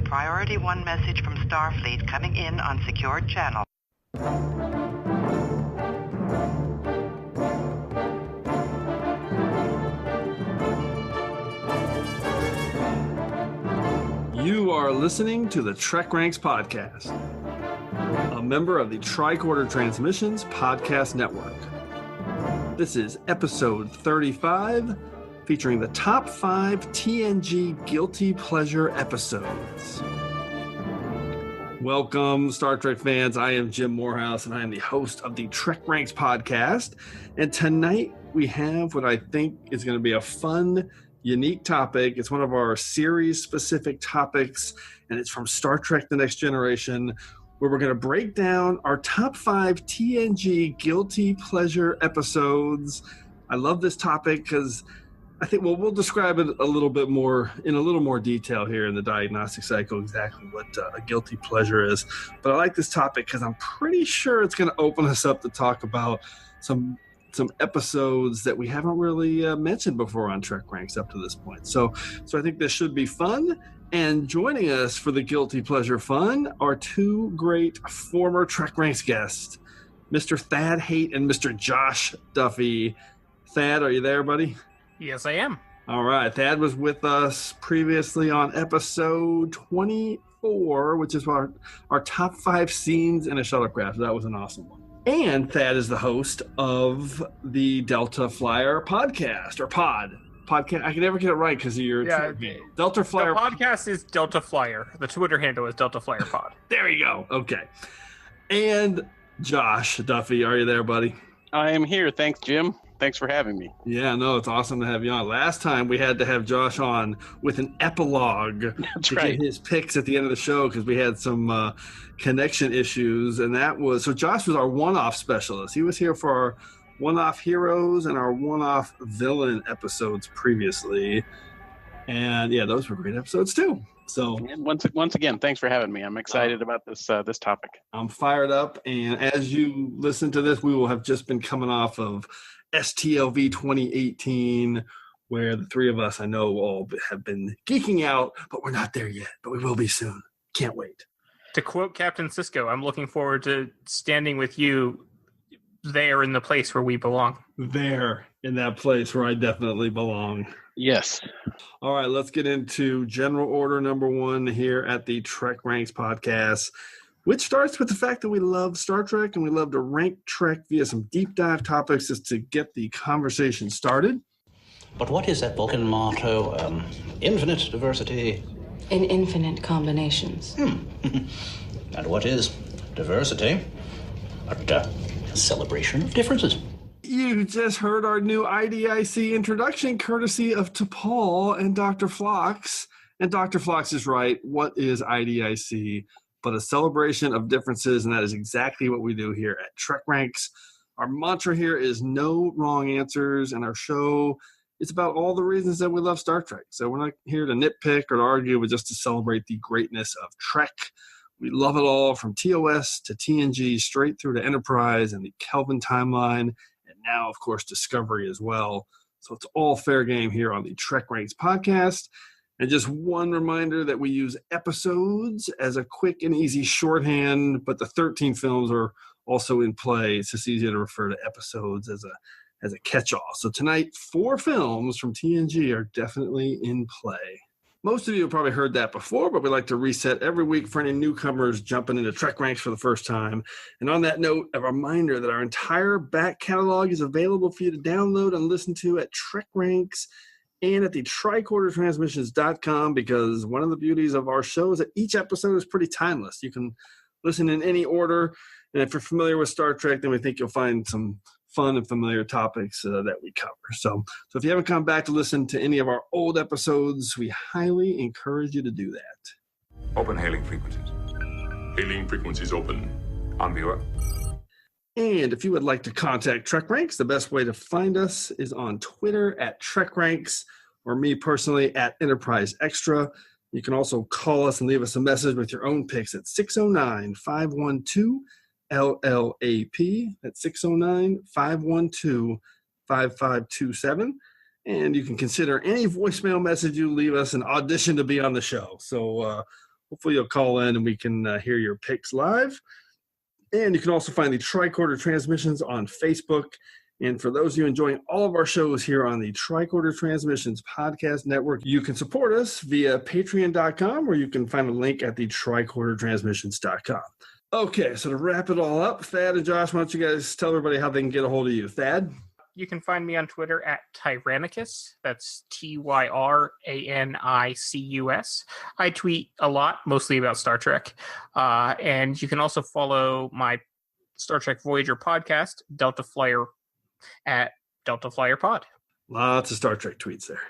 Priority 1 message from Starfleet coming in on secured channel. You are listening to the TrekRanks Podcast, a member of the Tricorder Transmissions Podcast Network. This is episode 35, featuring the top 5 TNG Guilty Pleasure Episodes. Welcome, Star Trek fans. I am Jim Moorhouse, and I am the host of the TrekRanks Podcast. And tonight we have what I think is going to be a fun, unique topic. It's one of our series-specific topics, and it's from Star Trek The Next Generation, where we're going to break down our top 5 TNG Guilty Pleasure Episodes. I love this topic because I think, well, we'll describe it a little bit more, in a little more detail here in the diagnostic cycle, exactly what a guilty pleasure is. But I like this topic because I'm pretty sure it's going to open us up to talk about some episodes that we haven't really mentioned before on TrekRanks up to this point. So I think this should be fun. And joining us for the Guilty Pleasure fun are two great former TrekRanks guests, Mr. Thad Hait and Mr. Josh Duffy. Thad, are you there, buddy? Yes, I am. All right. Thad was with us previously on episode 24, which is our top 5 scenes in a shuttlecraft. That was an awesome one. And Thad is the host of the Delta Flyer podcast, or podcast. I can never get it right because of your Delta Flyer. The podcast is Delta Flyer. The Twitter handle is Delta Flyer Pod. There you go. Okay. And Josh Duffy, are you there, buddy? I am here. Thanks, Jim. Thanks for having me. Yeah, no, it's awesome to have you on. Last time we had to have Josh on with an epilogue to get his picks at the end of the show because we had some connection issues, and that was so. Josh was our one-off specialist. He was here for our one-off heroes and our one-off villain episodes previously, and yeah, those were great episodes too. So and once again, thanks for having me. I'm excited about this topic. I'm fired up, and as you listen to this, we will have just been coming off of STLV 2018, where the three of us, I know, all have been geeking out, but we're not there yet, but we will be soon. Can't wait. To quote Captain Sisko, I'm looking forward to standing with you there in the place where we belong. There, in that place where I definitely belong. Yes. All right, let's get into general order number 1 here at the TrekRanks Podcast, which starts with the fact that we love Star Trek and we love to rank Trek via some deep dive topics just to get the conversation started. But what is that Vulcan motto? Infinite diversity. In infinite combinations. And what is diversity? A celebration of differences. You just heard our new IDIC introduction courtesy of T'Pol and Dr. Phlox. And Dr. Phlox is right. What is IDIC? But a celebration of differences, and that is exactly what we do here at TrekRanks. Our mantra here is no wrong answers, and our show is about all the reasons that we love Star Trek. So we're not here to nitpick or to argue, but just to celebrate the greatness of Trek. We love it all, from TOS to TNG, straight through to Enterprise and the Kelvin timeline, and now, of course, Discovery as well. So it's all fair game here on the TrekRanks Podcast. And just one reminder that we use episodes as a quick and easy shorthand, but the 13 films are also in play. It's just easier to refer to episodes as a catch-all. So tonight, 4 films from TNG are definitely in play. Most of you have probably heard that before, but we like to reset every week for any newcomers jumping into TrekRanks for the first time. And on that note, a reminder that our entire back catalog is available for you to download and listen to at TrekRanks and at the tricordertransmissions.com, because one of the beauties of our show is that each episode is pretty timeless. You can listen in any order, and if you're familiar with Star Trek, then we think you'll find some fun and familiar topics that we cover. So if you haven't come back to listen to any of our old episodes, we highly encourage you to do that. Open hailing frequencies. Hailing frequencies open. On viewer. And if you would like to contact TrekRanks, the best way to find us is on Twitter at TrekRanks, or me personally at Enterprise Extra. You can also call us and leave us a message with your own picks at 609-512-LLAP. That's 609-512-5527. And you can consider any voicemail message you leave us an audition to be on the show. So hopefully you'll call in and we can hear your picks live. And you can also find the Tricorder Transmissions on Facebook. And for those of you enjoying all of our shows here on the Tricorder Transmissions Podcast Network, you can support us via patreon.com, or you can find a link at the tricordertransmissions.com. Okay, so to wrap it all up, Thad and Josh, why don't you guys tell everybody how they can get a hold of you? Thad? You can find me on Twitter at Tyrannicus. That's Tyrannicus. I tweet a lot, mostly about Star Trek. And you can also follow my Star Trek Voyager podcast, Delta Flyer, at Delta Flyer Pod. Lots of Star Trek tweets there.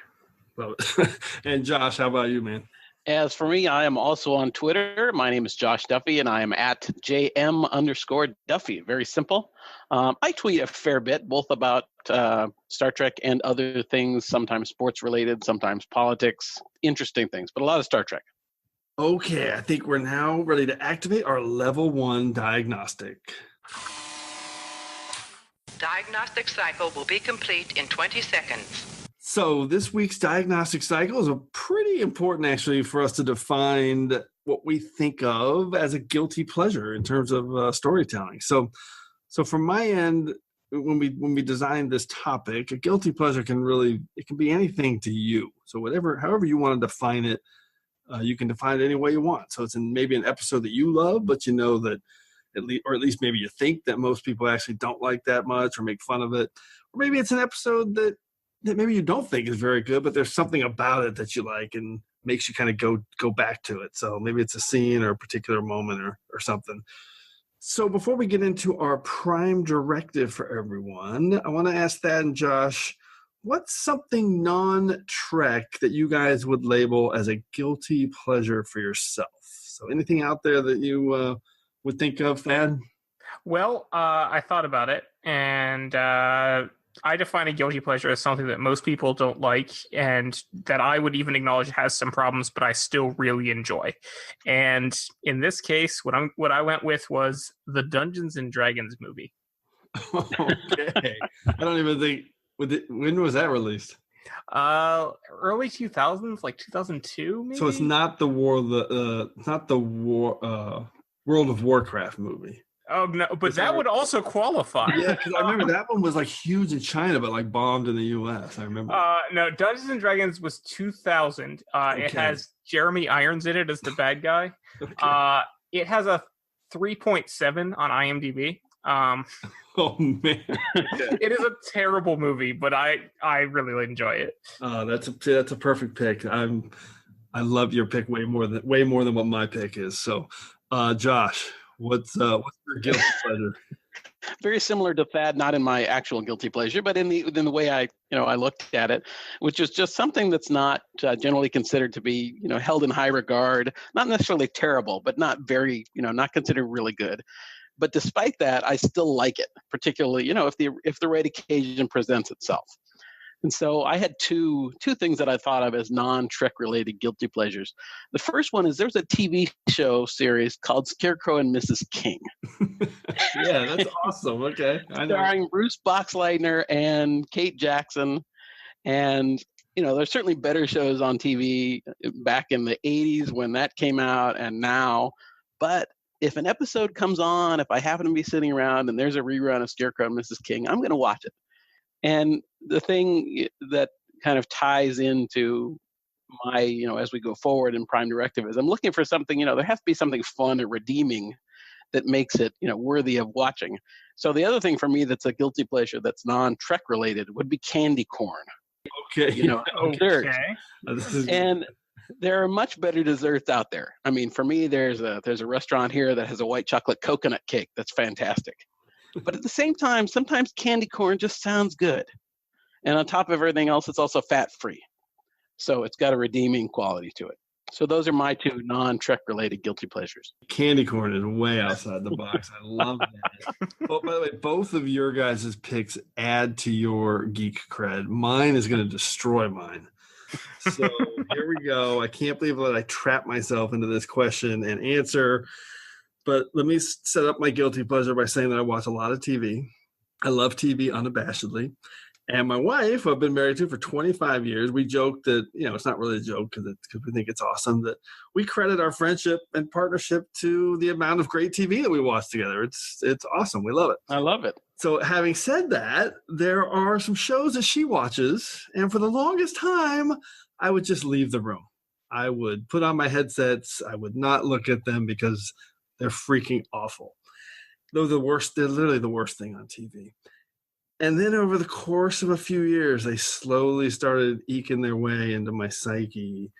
Love it. And Josh, how about you, man? As for me, I am also on Twitter. My name is Josh Duffy, and I am at JM_Duffy. Very simple. I tweet a fair bit, both about Star Trek and other things, sometimes sports related, sometimes politics, interesting things, but a lot of Star Trek. Okay, I think we're now ready to activate our Level 1 Diagnostic. Diagnostic cycle will be complete in 20 seconds. So this week's diagnostic cycle is a pretty important, actually, for us to define what we think of as a guilty pleasure in terms of storytelling. So from my end, when we designed this topic, a guilty pleasure can be anything to you. So however you want to define it, you can define it any way you want. So it's maybe an episode that you love, but you know that at least maybe you think that most people actually don't like that much or make fun of it. Or maybe it's an episode that maybe you don't think is very good, but there's something about it that you like and makes you kind of go back to it. So maybe it's a scene or a particular moment or something. So before we get into our Prime Directive for everyone, I want to ask Thad and Josh, what's something non-Trek that you guys would label as a guilty pleasure for yourself? So anything out there that you would think of, Thad? Well, I thought about it, and I define a guilty pleasure as something that most people don't like and that I would even acknowledge has some problems, but I still really enjoy. And in this case, what I went with was the Dungeons and Dragons movie. Okay. I don't even think, when was that released? Early 2000s, like 2002, maybe? So it's not the World of Warcraft movie. Oh no, but that would also qualify. Yeah, because I remember that one was like huge in China, but like bombed in the U.S. I remember. No, Dungeons and Dragons was 2000. Okay. It has Jeremy Irons in it as the bad guy. Okay. It has a 3.7 on IMDb. Oh man, it is a terrible movie, but I really enjoy it. That's a perfect pick. I love your pick way more than what my pick is. So, Josh, what's your guilty pleasure? Very similar to Thad, not in my actual guilty pleasure, but in the way I looked at it, which is just something that's not generally considered to be, held in high regard, not necessarily terrible, but not very, not considered really good. But despite that, I still like it, particularly, if the right occasion presents itself. And so I had two things that I thought of as non-Trek related guilty pleasures. The first one is there's a TV show series called Scarecrow and Mrs. King. Yeah, that's awesome. Okay. Starring Bruce Boxleitner and Kate Jackson. And, there's certainly better shows on TV back in the 80s when that came out and now. But if an episode comes on, if I happen to be sitting around and there's a rerun of Scarecrow and Mrs. King, I'm going to watch it. And the thing that kind of ties into my, as we go forward in Prime Directive is I'm looking for something, there has to be something fun or redeeming that makes it, worthy of watching. So the other thing for me that's a guilty pleasure that's non-Trek related would be candy corn. Okay. Desserts. And there are much better desserts out there. I mean, for me, there's a restaurant here that has a white chocolate coconut cake that's fantastic. But at the same time, sometimes candy corn just sounds good. And on top of everything else, it's also fat-free. So it's got a redeeming quality to it. So those are my two non-Trek related guilty pleasures. Candy corn is way outside the box. I love that. Oh, by the way, both of your guys' picks add to your geek cred. Mine is going to destroy mine. So here we go. I can't believe that I trapped myself into this question and answer. But let me set up my guilty pleasure by saying that I watch a lot of TV. I love TV unabashedly. And my wife, who I've been married to for 25 years, we joke that, it's not really a joke because we think it's awesome that we credit our friendship and partnership to the amount of great TV that we watch together. It's awesome. We love it. I love it. So having said that, there are some shows that she watches. And for the longest time, I would just leave the room. I would put on my headsets. I would not look at them because they're freaking awful. They're the worst. They're literally the worst thing on TV. And then over the course of a few years, they slowly started eking their way into my psyche.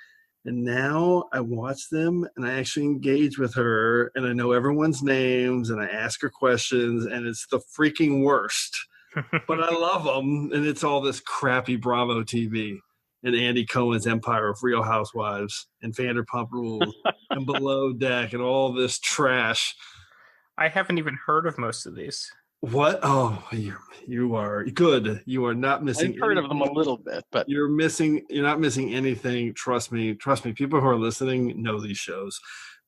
And now I watch them and I actually engage with her and I know everyone's names and I ask her questions and it's the freaking worst. But I love them. And it's all this crappy Bravo TV and Andy Cohen's Empire of Real Housewives and Vanderpump Rules and Below Deck and all this trash. I haven't even heard of most of these. What? Oh, you are good. You are not missing. I've heard of them a little bit, but you're not missing anything. Trust me. People who are listening know these shows.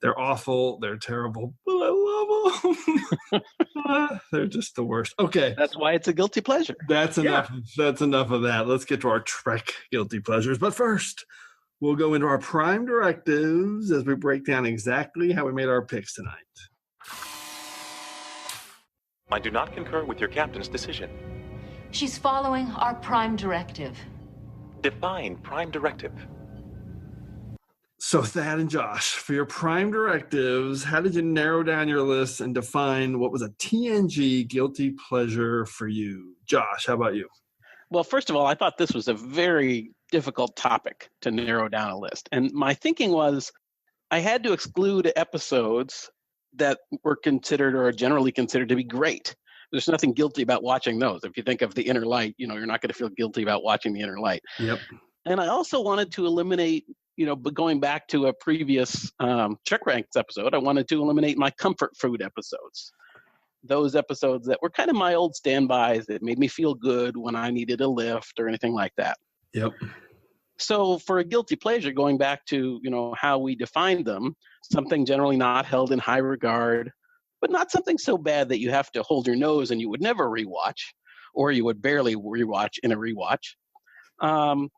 They're awful. They're terrible, but I love them. They're just the worst. Okay. That's why it's a guilty pleasure. That's enough. Yeah. That's enough of that. Let's get to our Trek guilty pleasures. But first, we'll go into our Prime Directives as we break down exactly how we made our picks tonight. I do not concur with your captain's decision. She's following our Prime Directive. Define Prime Directive. So Thad and Josh, for your Prime Directives, how did you narrow down your list and define what was a TNG guilty pleasure for you? Josh, how about you? Well, first of all, I thought this was a very difficult topic to narrow down a list. And my thinking was I had to exclude episodes that were considered or are generally considered to be great. There's nothing guilty about watching those. If you think of The Inner Light, you're not going to feel guilty about watching The Inner Light. Yep. And I also wanted to eliminate, but going back to a previous TrekRanks episode, I wanted to eliminate my comfort food episodes. Those episodes that were kind of my old standbys that made me feel good when I needed a lift or anything like that. Yep. So for a guilty pleasure, going back to, how we defined them, something generally not held in high regard, but not something so bad that you have to hold your nose and you would never rewatch, or you would barely rewatch in a rewatch,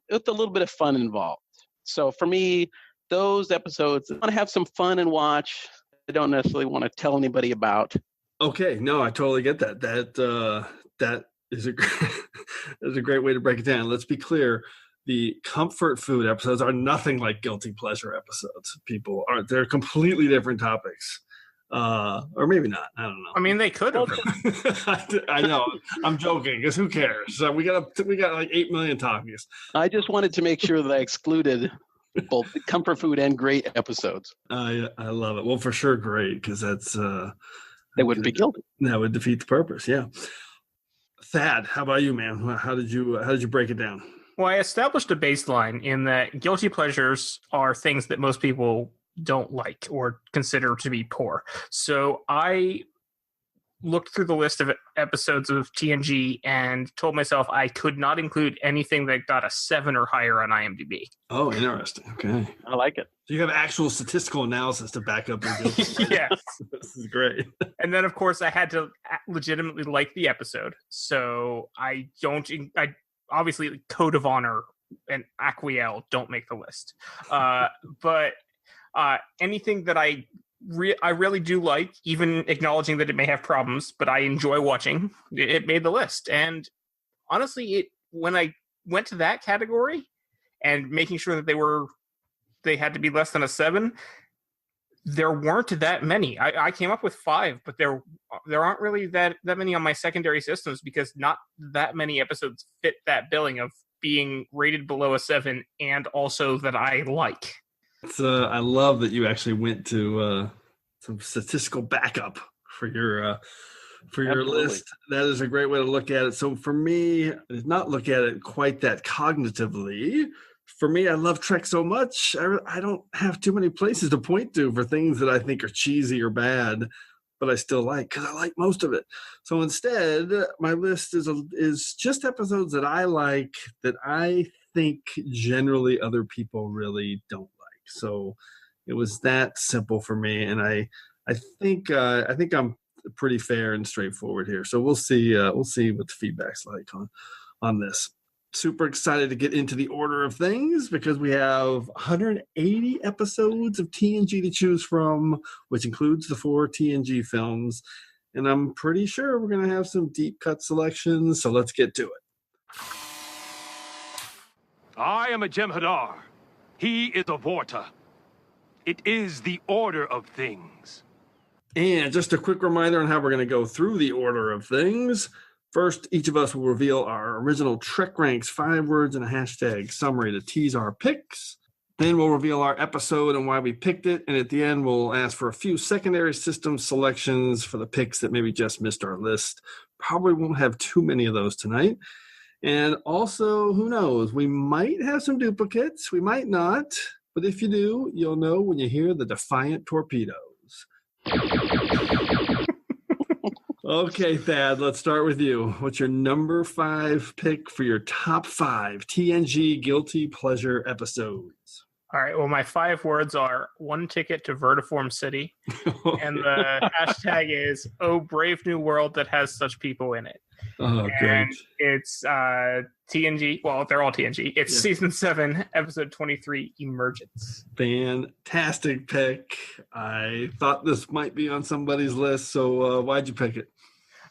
with a little bit of fun involved. So for me, those episodes, I want to have some fun and watch. I don't necessarily want to tell anybody about. Okay, no, I totally get that. That is a great way to break it down. Let's be clear. The comfort food episodes are nothing like guilty pleasure episodes. They're completely different topics. Or maybe not. I don't know. I mean, they could have. I know. I'm joking because who cares? We got like 8 million topics. I just wanted to make sure that I excluded both the comfort food and great episodes. I love it. Well, for sure, great because that's they wouldn't be guilty. That would defeat the purpose. Yeah. Thad, how about you, man? How did you break it down? Well, I established a baseline in that guilty pleasures are things that most people don't like or consider to be poor. So I looked through the list of episodes of TNG and told myself I could not include anything that got a 7 or higher on IMDb. Oh, interesting. Okay. I like it. So you have actual statistical analysis to back up your guilty pleasure. Yes. This is great. And then, of course, I had to legitimately like the episode. So I obviously, Code of Honor and Aquiel don't make the list. But anything that I really do like, even acknowledging that it may have problems, but I enjoy watching, it made the list. And honestly, when I went to that category and making sure that they had to be less than a 7, there weren't that many. I came up with 5, but there aren't really that many on my secondary systems because not that many episodes fit that billing of being rated below a 7 and also that I like. I love that you actually went to some statistical backup for your list. That is a great way to look at it. So for me, I did not look at it quite that cognitively. For me, I love Trek so much, I don't have too many places to point to for things that I think are cheesy or bad, but I still like because I like most of it. So instead, my list is just episodes that I like that I think generally other people really don't like. So it was that simple for me, and I think I'm pretty fair and straightforward here. So we'll see what the feedback's like on this. Super excited to get into the order of things because we have 180 episodes of TNG to choose from, which includes the 4 TNG films. And I'm pretty sure we're going to have some deep cut selections, so let's get to it. I am a Jem'Hadar. He is a Vorta. It is the order of things. And just a quick reminder on how we're going to go through the order of things. First, each of us will reveal our original TrekRanks 5 words and a hashtag summary to tease our picks. Then we'll reveal our episode and why we picked it. And at the end, we'll ask for a few secondary system selections for the picks that maybe just missed our list. Probably won't have too many of those tonight. And also, who knows, we might have some duplicates. We might not. But if you do, you'll know when you hear the defiant torpedoes. Okay, Thad, let's start with you. What's your number 5 pick for your top 5 TNG Guilty Pleasure episodes? All right. Well, my 5 words are 1 ticket to Vertiform City. And the hashtag is, oh, brave new world that has such people in it. Oh, and great. It's TNG. Well, they're all TNG. It's season 7, episode 23, Emergence. Fantastic pick. I thought this might be on somebody's list, so why'd you pick it?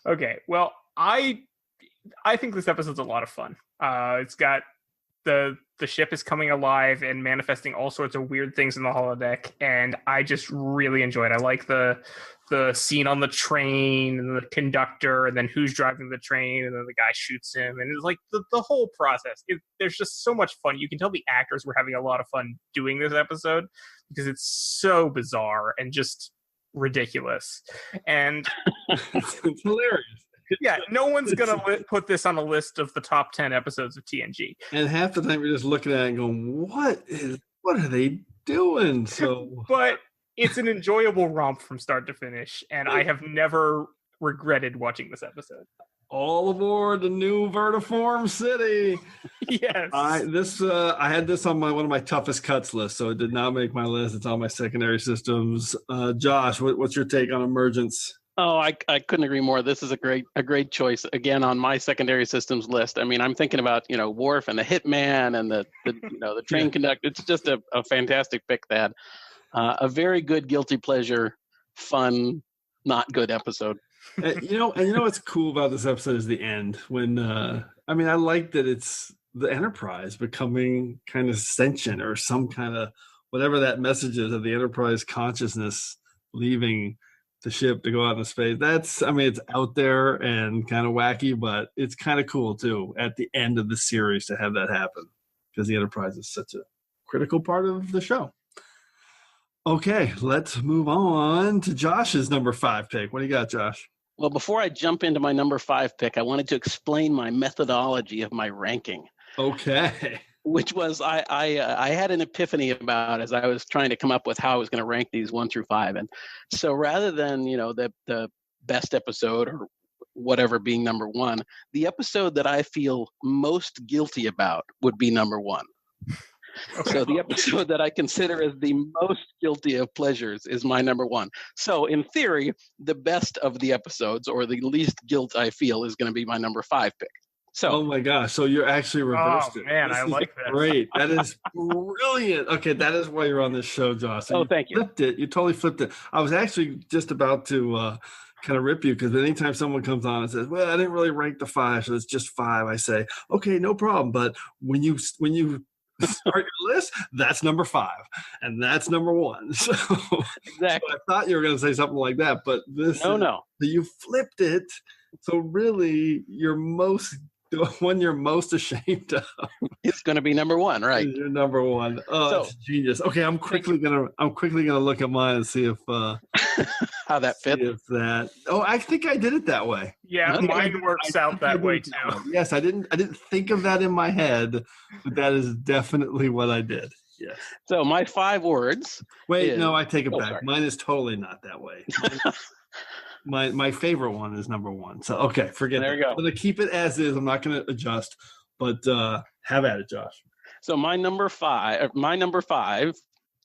Okay. Well, I think this episode's a lot of fun. It's got the ship is coming alive and manifesting all sorts of weird things in the holodeck, and I just really enjoy it. I like the scene on the train and the conductor, and then who's driving the train, and then the guy shoots him, and it's like the whole process. There's just so much fun. You can tell the actors were having a lot of fun doing this episode because it's so bizarre and just ridiculous, and it's hilarious. Yeah, no one's gonna put this on a list of the top 10 episodes of TNG. And half the time you're just looking at it and going, what are they doing? So, but it's an enjoyable romp from start to finish, and I have never regretted watching this episode. All aboard the new Vertiform City. Yes. I had this on one of my toughest cuts list, so it did not make my list. It's on my secondary systems. Josh, what's your take on Emergence? Oh, I couldn't agree more. This is a great choice. Again, on my secondary systems list. I mean, I'm thinking about, Worf and the Hitman and the train conductor. It's just a fantastic pick, Thad. A very good guilty pleasure, fun, not good episode. What's cool about this episode is the end. When I like that it's the Enterprise becoming kind of sentient or some kind of whatever that message is of the Enterprise consciousness leaving the ship to go out into space. It's out there and kind of wacky, but it's kind of cool too at the end of the series to have that happen because the Enterprise is such a critical part of the show. Okay, let's move on to Josh's number 5 pick. What do you got, Josh? Well, before I jump into my number 5 pick, I wanted to explain my methodology of my ranking. Okay. Which was I had an epiphany about as I was trying to come up with how I was going to rank these 1 through 5. And so rather than, the best episode or whatever being number 1, the episode that I feel most guilty about would be number 1. So the episode that I consider as the most guilty of pleasures is my number 1. So in theory, the best of the episodes or the least guilt I feel is going to be my number 5 pick. So, oh my gosh! So you're actually reversed it. Oh man, I like that. Great, that is brilliant. Okay, that is why you're on this show, Josh. So thank you. Flipped it. You totally flipped it. I was actually just about to kind of rip you because anytime someone comes on and says, "Well, I didn't really rank the 5, so it's just 5," I say, "Okay, no problem." But when you start your list, that's number 5, and that's number 1. So exactly. So I thought you were going to say something like that, but no. You flipped it. So really, the one you're most ashamed of. It's going to be number 1, right? You're number 1. Oh, that's genius. Okay, I'm quickly gonna look at mine and see if how that fits. I think I did it that way. Yeah, mine works out that way too. Yes, I didn't think of that in my head, but that is definitely what I did. Yes. So my 5 words. Wait, no, I take it back. Sorry. Mine is totally not that way. My favorite one is number 1. So okay, forget there that. You go. I'm gonna keep it as is. I'm not gonna adjust. But have at it, Josh. So my number 5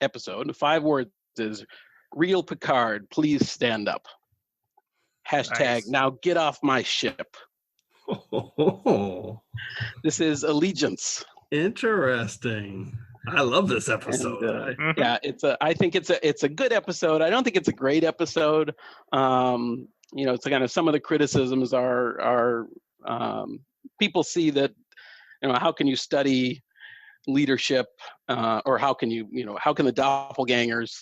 episode, 5 words is Real Picard, please stand up. Hashtag Nice. Now get off my ship. Oh, This is Allegiance. interesting. I love this episode. And, yeah, I think it's a good episode. I don't think it's a great episode. It's kind of some of the criticisms are people see that, how can you study leadership, or how can the doppelgangers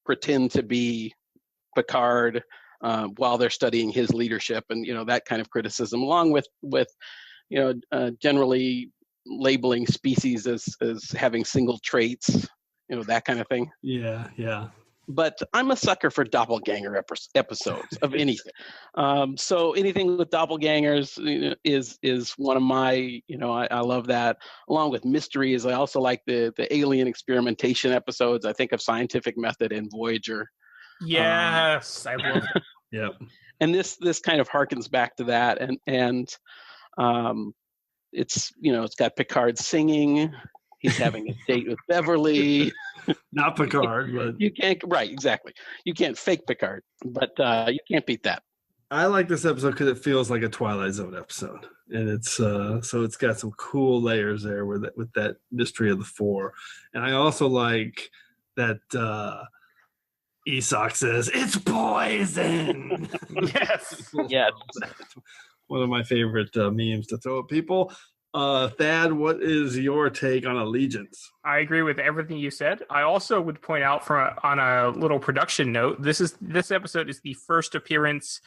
pretend to be Picard while they're studying his leadership, and that kind of criticism, along with generally labeling species as having single traits, that kind of thing. Yeah. But I'm a sucker for doppelganger episodes of anything. So anything with doppelgangers is one of my, I love that. Along with mysteries, I also like the alien experimentation episodes. I think of Scientific Method and Voyager. Yes, I love it. Yep. And this kind of harkens back to that, and it's it's got Picard singing. He's having a date with Beverly. Not Picard, but you can't. Right, exactly. You can't fake Picard, but you can't beat that. I like this episode because it feels like a Twilight Zone episode, and it's so it's got some cool layers there with that mystery of the four, and I also like that Isak says it's poison. Yes. One of my favorite memes to throw at people. Thad, what is your take on Allegiance? I agree with everything you said. I also would point out on a little production note, this episode is the first appearance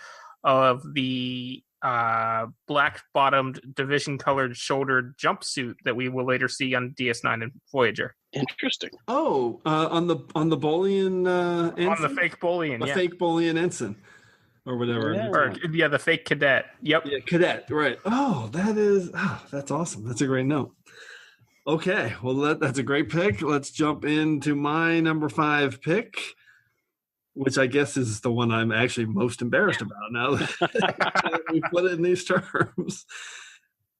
of the black-bottomed, division-colored shouldered jumpsuit that we will later see on DS9 and Voyager. Interesting. Oh, on the Bolian ensign? On the fake Bolian, the fake Bolian ensign. Or whatever. Yeah. The fake cadet. Yep. Yeah, cadet, right. Oh, that's awesome. That's a great note. Okay, well, that's a great pick. Let's jump into my number 5 pick, which I guess is the one I'm actually most embarrassed about now that we put it in these terms.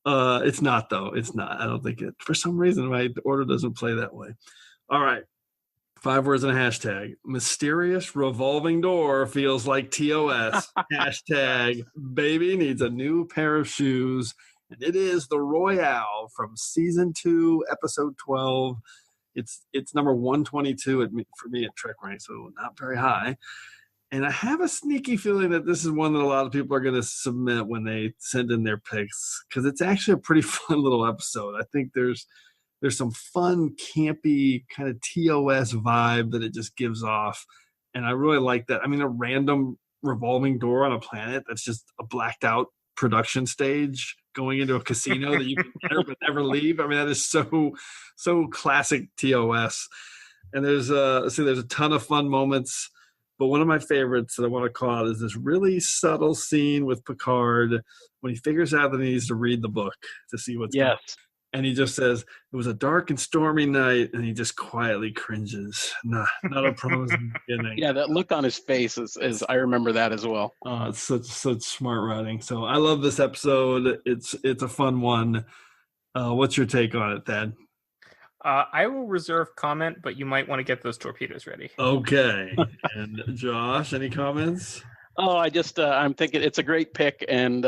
It's not, though. It's not. I don't think it. For some reason, my order doesn't play that way. All right. 5 words and a hashtag. Mysterious revolving door feels like TOS. Hashtag baby needs a new pair of shoes. And it is the Royale from season 2, episode 12. It's number 122 for me at TrekRanks, so not very high. And I have a sneaky feeling that this is one that a lot of people are going to submit when they send in their picks, because it's actually a pretty fun little episode. I think there's some fun, campy kind of TOS vibe that it just gives off. And I really like that. I mean, a random revolving door on a planet that's just a blacked out production stage going into a casino that you can enter but never leave. I mean, that is so classic TOS. And there's a ton of fun moments. But one of my favorites that I want to call out is this really subtle scene with Picard when he figures out that he needs to read the book to see what's going on. And he just says, it was a dark and stormy night, and he just quietly cringes. Not a promising beginning. Yeah, that look on his face is I remember that as well. It's such smart writing. So I love this episode. It's a fun one. What's your take on it, Thad? I will reserve comment, but you might want to get those torpedoes ready. Okay. And Josh, any comments? Oh, I'm thinking it's a great pick, and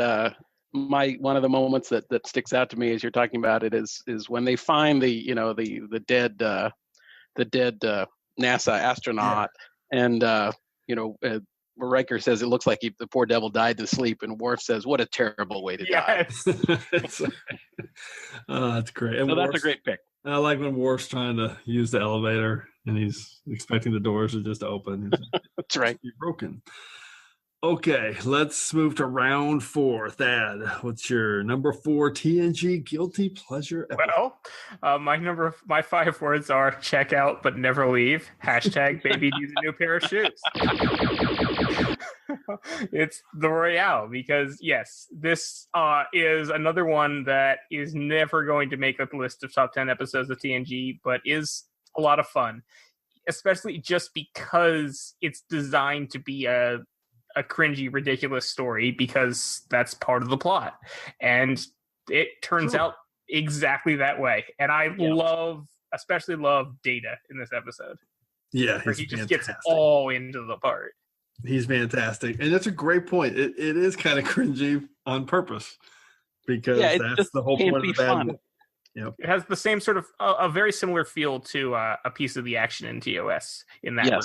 one of the moments that sticks out to me as you're talking about it is when they find the dead NASA astronaut, and Riker says it looks like the poor devil died in sleep, and Worf says, "What a terrible way to die." That's great. And so that's a great pick. I like when Worf's trying to use the elevator and he's expecting the doors to just open. That's right. You're broken. Okay, let's move to round 4. Thad, what's your number 4 TNG Guilty Pleasure episode? Well, my 5 words are check out but never leave. Hashtag baby needs a new pair of shoes. It's the Royale, because yes, this is another one that is never going to make the list of top 10 episodes of TNG, but is a lot of fun, especially just because it's designed to be a cringy, ridiculous story, because that's part of the plot, and it turns out exactly that way. And I especially love Data in this episode. Yeah, where he just fantastic. gets all into the part. He's fantastic. And that's a great point. It is kind of cringy on purpose because that's the whole point of the bad boy. Yep. It has the same sort of a very similar feel to a piece of the action in TOS in that regard.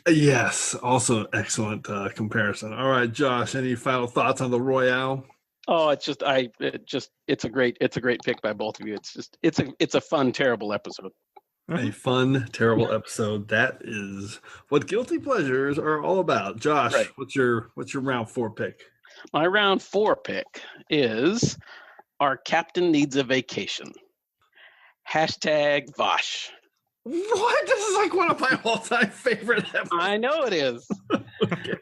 Yes, also excellent comparison. All right, Josh, any final thoughts on the Royale? Oh, it's a great pick by both of you. It's a fun, terrible episode. A fun, terrible episode. That is what guilty pleasures are all about. Josh, what's your round 4 pick? My round 4 pick is Our Captain Needs a Vacation. #Vosh. What? This is like one of my all-time favorite episodes. I know it is. Okay.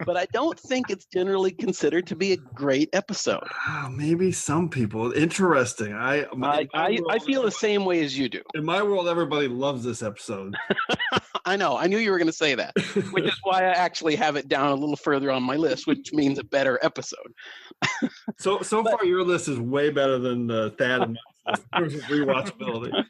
But I don't think it's generally considered to be a great episode. Maybe some people. Interesting. I feel the same way as you do. In my world, everybody loves this episode. I know. I knew you were going to say that, which is why I actually have it down a little further on my list, which means a better episode. So far, your list is way better than Thad and my list in terms of rewatchability.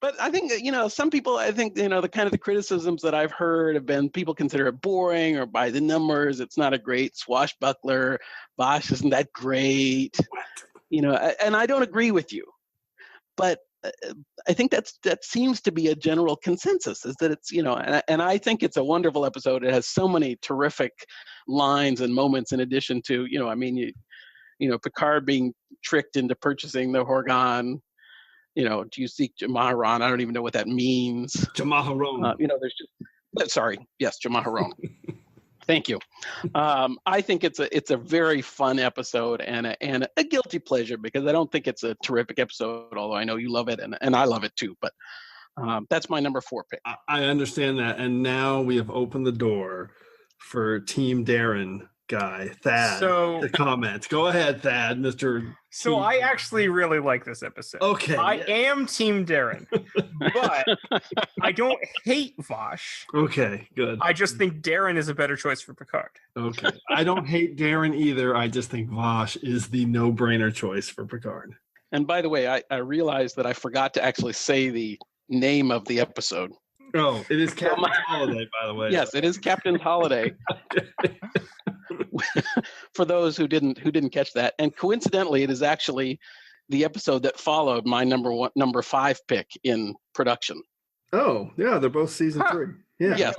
But I think, some people, the kind of the criticisms that I've heard have been people consider it boring or by the numbers. It's not a great swashbuckler. Vosh isn't that great. And I don't agree with you. But I think that seems to be a general consensus, is that it's, and I think it's a wonderful episode. It has so many terrific lines and moments in addition to, Picard being tricked into purchasing the Horgon. Do you seek Jamaharon? I don't even know what that means. Jamaharon. Jamaharon. Thank you. I think it's a very fun episode and a guilty pleasure because I don't think it's a terrific episode, although I know you love it and I love it too. But that's my number 4 pick. I understand that, and now we have opened the door for Team Darren guy Thad to comment. Go ahead, Thad, Mr. So I actually really like this episode. Okay, I am Team Darren, but I don't hate Vosh. Okay, good. I just think Darren is a better choice for Picard. Okay, I don't hate Darren either. I just think Vosh is the no-brainer choice for Picard. And by the way, I realized that I forgot to actually say the name of the episode. Oh, it is Captain's Holiday, by the way. Yes, it is Captain's Holiday. For those who didn't catch that, and coincidentally, it is actually the episode that followed my number 5 pick in production. Oh, yeah, they're both season 3. Yeah, yes,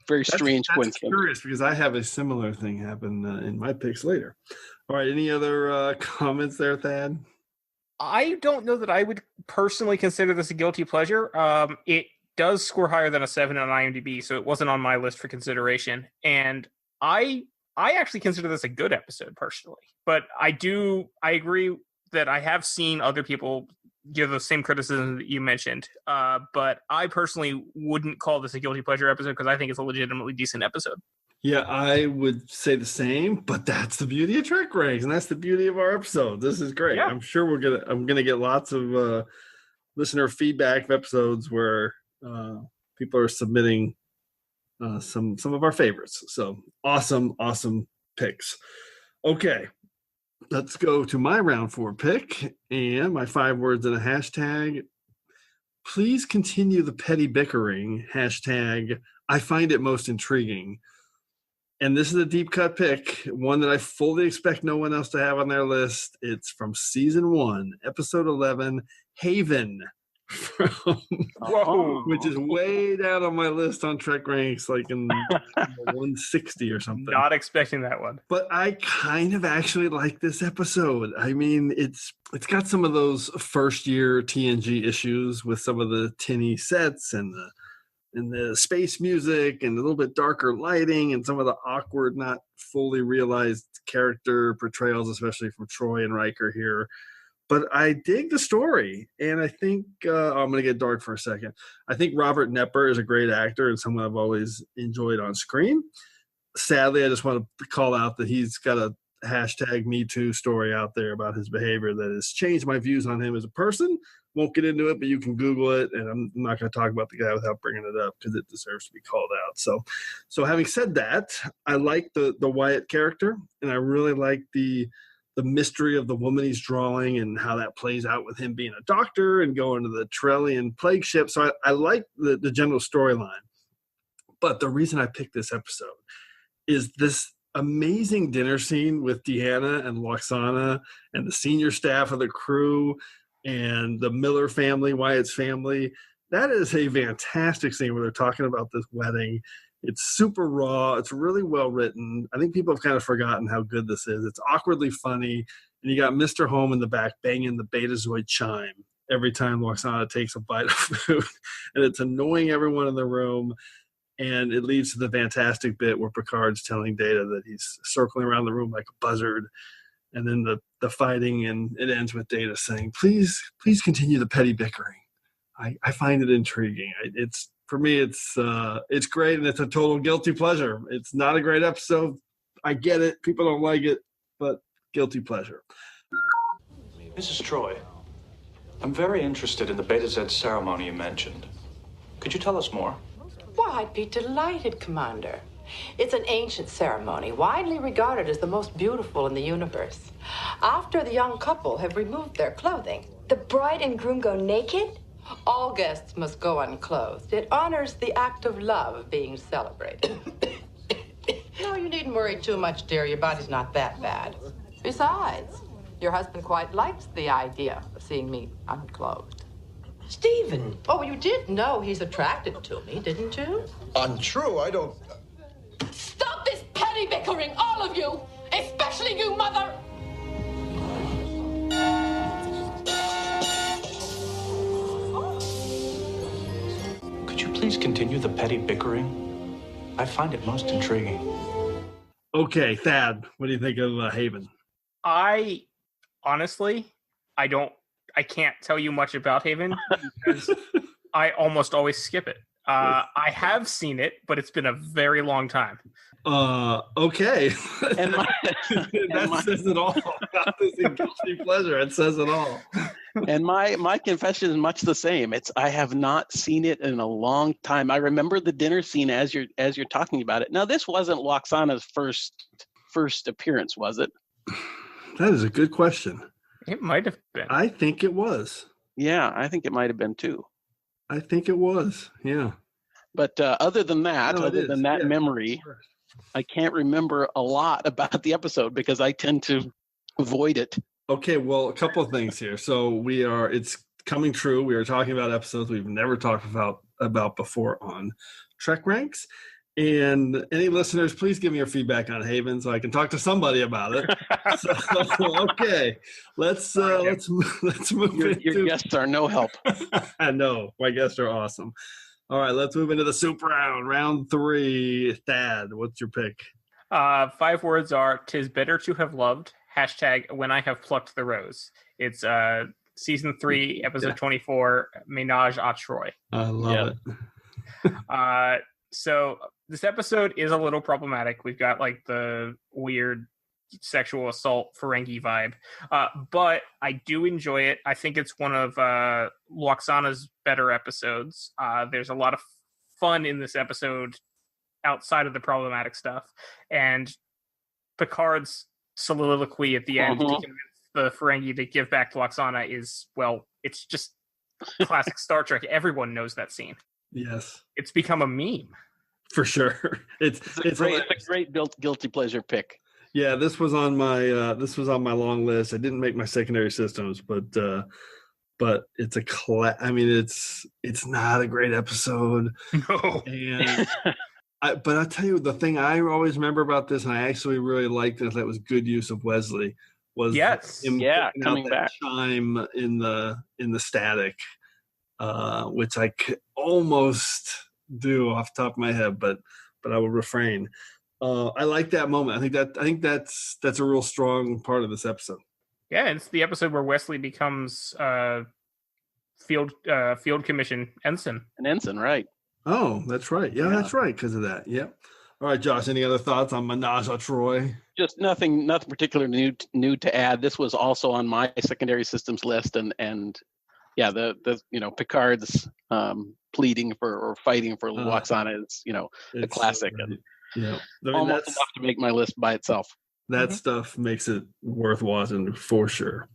very strange coincidence. That's curious because I have a similar thing happen in my picks later. All right, any other comments there, Thad? I don't know that I would personally consider this a guilty pleasure. It does score higher than a 7 on IMDb, so it wasn't on my list for consideration. And I actually consider this a good episode personally, but I agree that I have seen other people give the same criticism that you mentioned. But I personally wouldn't call this a guilty pleasure episode because I think it's a legitimately decent episode. Yeah, I would say the same, but that's the beauty of TrekRanks, and that's the beauty of our episode. This is great. Yeah. I'm sure I'm gonna get lots of listener feedback of episodes where people are submitting some of our favorites. So awesome picks. Okay, let's go to my round 4 pick and my 5 words in a hashtag. Please continue the petty bickering. Hashtag I find it most intriguing. And this is a deep cut pick, one that I fully expect no one else to have on their list. It's from season 1, episode 11, Haven. Which is way down on my list on TrekRanks, like in 160 or something. Not expecting that one. But I kind of actually like this episode. I mean, it's got some of those first year TNG issues with some of the tinny sets and the space music and a little bit darker lighting and some of the awkward, not fully realized character portrayals, especially from Troy and Riker here. But I dig the story, and I think I'm going to get dark for a second. I think Robert Knepper is a great actor and someone I've always enjoyed on screen. Sadly, I just want to call out that he's got a hashtag Me Too story out there about his behavior that has changed my views on him as a person. Won't get into it, but you can Google it, and I'm not going to talk about the guy without bringing it up because it deserves to be called out. So having said that, I like the Wyatt character, and I really like the mystery of the woman he's drawing and how that plays out with him being a doctor and going to the Trellian plague ship. So I like the general storyline. But the reason I picked this episode is this amazing dinner scene with Deanna and Loxana and the senior staff of the crew and the Miller family, Wyatt's family. That is a fantastic scene where they're talking about this wedding. It's super raw. It's really well written. I think people have kind of forgotten how good this is. It's awkwardly funny. And you got Mr. Home in the back banging the Betazoid chime every time Loxana takes a bite of food. And it's annoying everyone in the room. And it leads to the fantastic bit where Picard's telling Data that he's circling around the room like a buzzard. And then the fighting, and it ends with Data saying, please continue the petty bickering. I find it intriguing. For me, it's great, and it's a total guilty pleasure. It's not a great episode. I get it. People don't like it, but guilty pleasure. Mrs. Troy, I'm very interested in the Beta Z ceremony you mentioned. Could you tell us more? Why, I'd be delighted, Commander. It's an ancient ceremony, widely regarded as the most beautiful in the universe. After the young couple have removed their clothing, the bride and groom go naked? All guests must go unclothed. It honors the act of love being celebrated. No, you needn't worry too much, dear. Your body's not that bad. Besides, your husband quite likes the idea of seeing me unclothed. Stephen! Oh, you did know he's attracted to me, didn't you? Untrue, I don't... Stop this petty bickering, all of you! Especially you, Mother! Could you please continue the petty bickering? I find it most intriguing. Okay, Thad, what do you think of Haven? I can't tell you much about Haven because I almost always skip it. I have seen it, but it's been a very long time. Okay. That says it all about this guilty pleasure. It says it all. And my confession is much the same. I have not seen it in a long time. I remember the dinner scene as you're talking about it. Now, this wasn't Loxana's first appearance, was it? That is a good question. It might have been. I think it was. Yeah, I think it might have been too. I think it was. Yeah. But other than that memory, I can't remember a lot about the episode because I tend to avoid it. Okay, well, a couple of things here. So it's coming true. We are talking about episodes we've never talked about before on TrekRanks. And any listeners, please give me your feedback on Haven so I can talk to somebody about it. Okay, let's move into... Your guests are no help. I know, my guests are awesome. All right, let's move into the soup round. Round 3. Thad, what's your pick? 5 words are, 'tis better to have loved, # when I have plucked the rose. It's season 3, episode 24, Ménage à Troy. I love it. So this episode is a little problematic. We've got like the weird sexual assault Ferengi vibe, but I do enjoy it. I think it's one of Loxana's better episodes. There's a lot of fun in this episode outside of the problematic stuff, and Picard's soliloquy at the end to convince the Ferengi to give back to Loxana is, well, it's just classic Star Trek. Everyone knows that scene. Yes, it's become a meme for sure. It's a great guilty pleasure pick. Yeah, this was on my long list. I didn't make my secondary systems, but it's it's not a great episode. No, and but I'll tell you the thing I always remember about this, and I actually really liked it. That was good use of Wesley. Was coming back chime in the static. Which I could almost do off the top of my head, but I will refrain. I like that moment. I think that's a real strong part of this episode. Yeah, it's the episode where Wesley becomes field commission ensign. An ensign, right? Oh, that's right. Yeah, that's right. Because of that. Yeah. All right, Josh. Any other thoughts on Ménage à Troy? Just nothing particular new to add. This was also on my secondary systems list, and yeah, the Picard's pleading for or fighting for Loxana is the classic, and almost enough to make my list by itself. That stuff makes it worth watching for sure.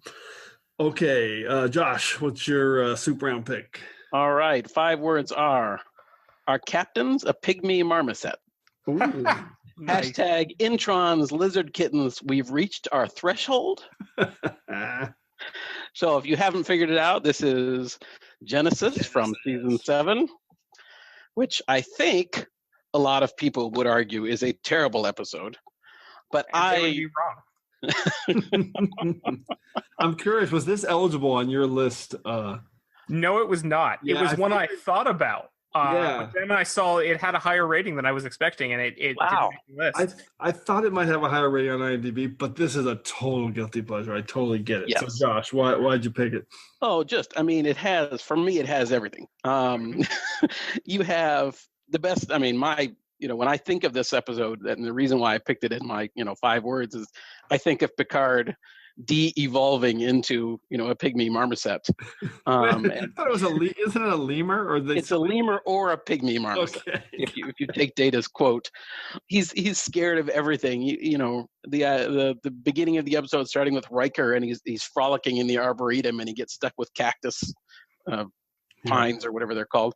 Okay, Josh, what's your soup round pick? All right, 5 words are Our captain's a pygmy marmoset. Ooh, Nice. Hashtag Introns, lizard kittens, we've reached our threshold. So if you haven't figured it out, this is Genesis from season 7, which I think a lot of people would argue is a terrible episode. But And they would be wrong. I'm curious, was this eligible on your list? No, it was not. Yeah, it was I one think I thought about. Yeah. But then I saw it had a higher rating than I was expecting, and it Wow. didn't make the list. I thought it might have a higher rating on IMDb, but this is a total guilty pleasure. I totally get it. Yes. So, Josh, why'd you pick it? Oh, it has everything. You have the best, when I think of this episode, and the reason why I picked it in my, 5 words is I think of Picard de-evolving into, a pygmy marmoset. I thought it was isn't it a lemur? Or it's a lemur or a pygmy marmoset. Okay. If you take Data's quote, he's scared of everything. The beginning of the episode starting with Riker, and he's frolicking in the arboretum, and he gets stuck with cactus pines or whatever they're called.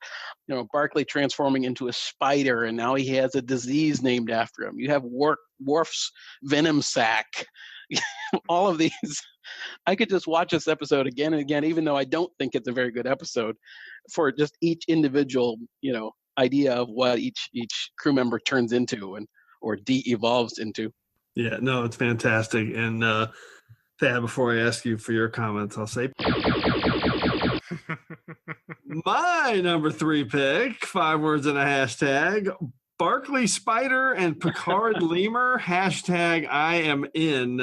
Barclay transforming into a spider, and now he has a disease named after him. You have Worf's venom sac. All of these, I could just watch this episode again and again, even though I don't think it's a very good episode, for just each individual, idea of what each crew member turns into or de-evolves into. Yeah, no, it's fantastic. And Thad, before I ask you for your comments, I'll say my number 3 pick, 5 words and a hashtag, Barclay Spider and Picard Lemur, hashtag I am in,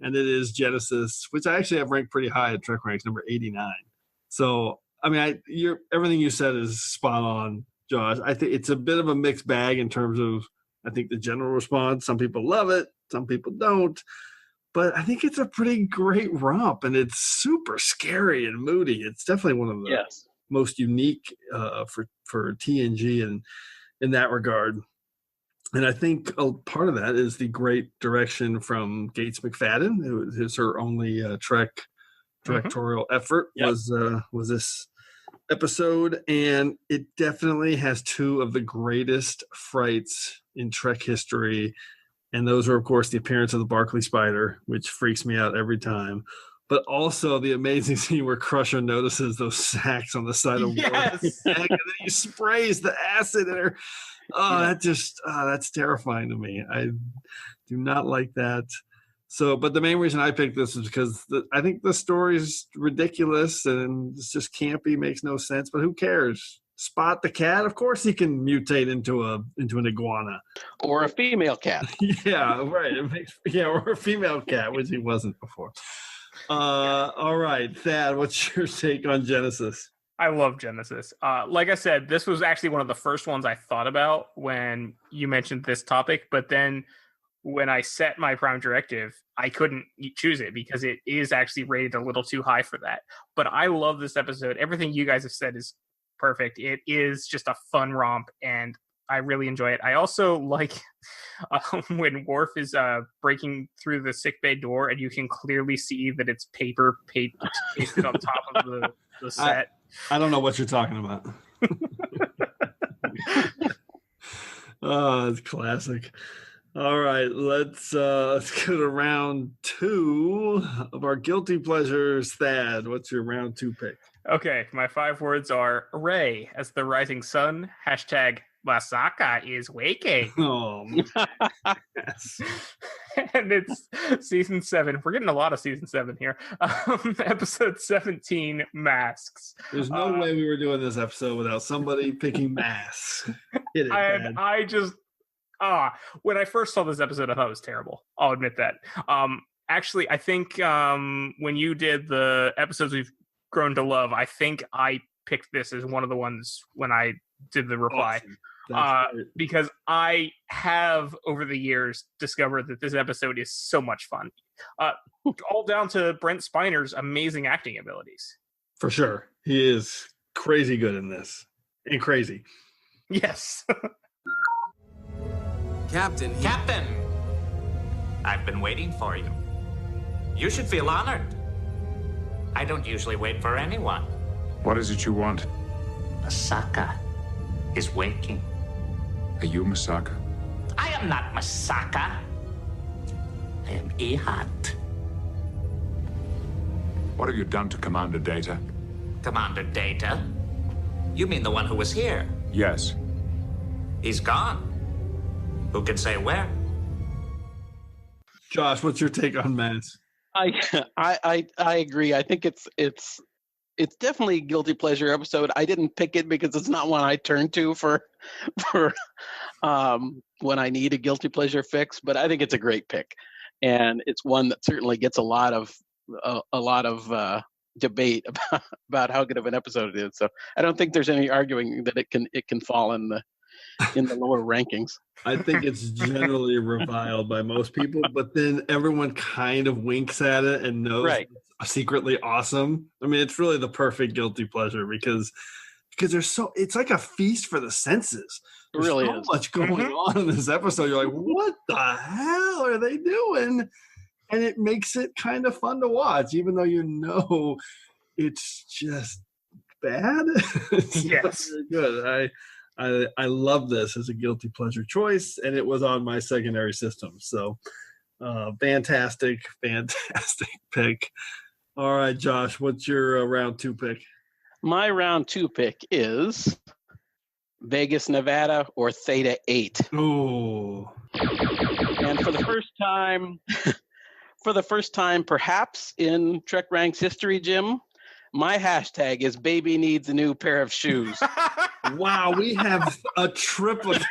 and it is Genesis, which I actually have ranked pretty high at TrekRanks, number 89. So, everything you said is spot on, Josh. I think it's a bit of a mixed bag in terms of, I think, the general response. Some people love it, some people don't. But I think it's a pretty great romp, and it's super scary and moody. It's definitely one of the most unique for TNG and in that regard. And I think a part of that is the great direction from Gates McFadden. It was her only Trek directorial effort was this episode, and it definitely has 2 of the greatest frights in Trek history. And those are, of course, the appearance of the Barclay Spider, which freaks me out every time. But also the amazing scene where Crusher notices those sacks on the side of Worf's neck, and then he sprays the acid in her. That's terrifying to me. I do not like that. So, but the main reason I picked this is because I think the story's ridiculous and it's just campy, makes no sense. But who cares? Spot the cat. Of course, he can mutate into an iguana or a female cat. Yeah, right. Or a female cat, which he wasn't before. All right, Thad, what's your take on Genesis? I love Genesis. Like I said, this was actually one of the first ones I thought about when you mentioned this topic. But then when I set my Prime Directive, I couldn't choose it because it is actually rated a little too high for that. But I love this episode. Everything you guys have said is perfect. It is just a fun romp, and I really enjoy it. I also like when Worf is breaking through the sickbay door, and you can clearly see that it's paper pasted on top of the set. I don't know what you're talking about. Oh, it's classic. All right, let's go to round 2 of our guilty pleasures. Thad, what's your round 2 pick? Okay, my 5 words are Ray as the rising sun, hashtag Masaka is waking. Oh, yes. And it's season 7. We're getting a lot of season 7 here. Episode 17, Masks. There's no way we were doing this episode without somebody picking masks. Hit it, and I just when I first saw this episode, I thought it was terrible. I'll admit that. Actually, I think when you did the episodes we've grown to love, I think I picked this as one of the ones when I did the reply. Awesome. Because I have over the years discovered that this episode is so much fun. All down to Brent Spiner's amazing acting abilities. For sure. He is crazy good in this. And crazy. Yes. Captain! I've been waiting for you. You should feel honored. I don't usually wait for anyone. What is it you want? Masaka. is waking. Are you Masaka? I am not Masaka. I am Hait. What have you done to Commander Data? Commander Data? You mean the one who was here? Yes. He's gone. Who can say where? Josh, what's your take on Mads? I agree. I think it's definitely a guilty pleasure episode. I didn't pick it because it's not one I turn to for when I need a guilty pleasure fix, but I think it's a great pick, and it's one that certainly gets a lot of debate about how good of an episode it is. So I don't think there's any arguing that it can fall in the lower rankings. I think it's generally reviled by most people, but then everyone kind of winks at it and knows it's secretly awesome. I mean, it's really the perfect guilty pleasure because it's like a feast for the senses. There's really so is. much going on in this episode. You're like, what the hell are they doing? And it makes it kind of fun to watch, even though you know it's just bad. It's not very good. I love this as a guilty pleasure choice, and it was on my secondary system. So fantastic pick. All right, Josh, what's your round 2 pick? My round 2 pick is Vegas, Nevada, or Theta 8. Ooh. And for the first time, perhaps in TrekRanks history, Jim, my hashtag is baby needs a new pair of shoes. Wow, we have a triplicate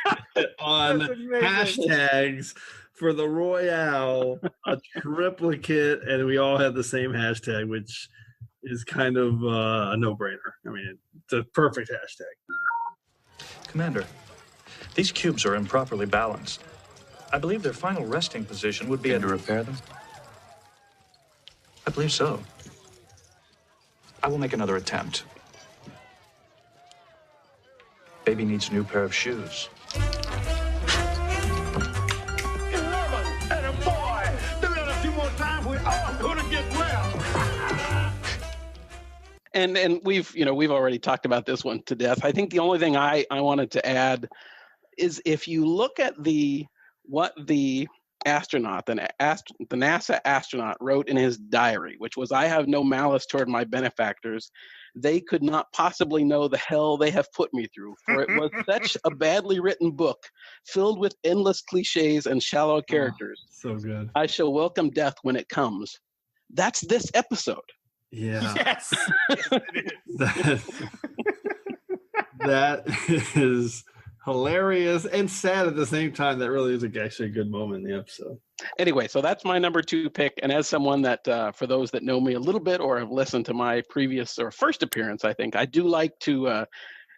on hashtags for the Royale, a triplicate, and we all have the same hashtag, which is kind of a no-brainer. I mean, it's a perfect hashtag. Commander, these cubes are improperly balanced. I believe their final resting position would be to repair them. I believe so. I will make another attempt. Baby needs a new pair of shoes. And we've already talked about this one to death. I think the only thing I wanted to add is if you look at what the astronaut, the NASA astronaut wrote in his diary, which was, I have no malice toward my benefactors. They could not possibly know the hell they have put me through, for it was such a badly written book filled with endless cliches and shallow characters. So good. I shall welcome death when it comes. That's this episode. Yeah. Yes. That is hilarious and sad at the same time. That really is actually a good moment in the episode. Anyway, so that's my number 2 pick. And as someone that, for those that know me a little bit or have listened to my previous or first appearance, I think I do like to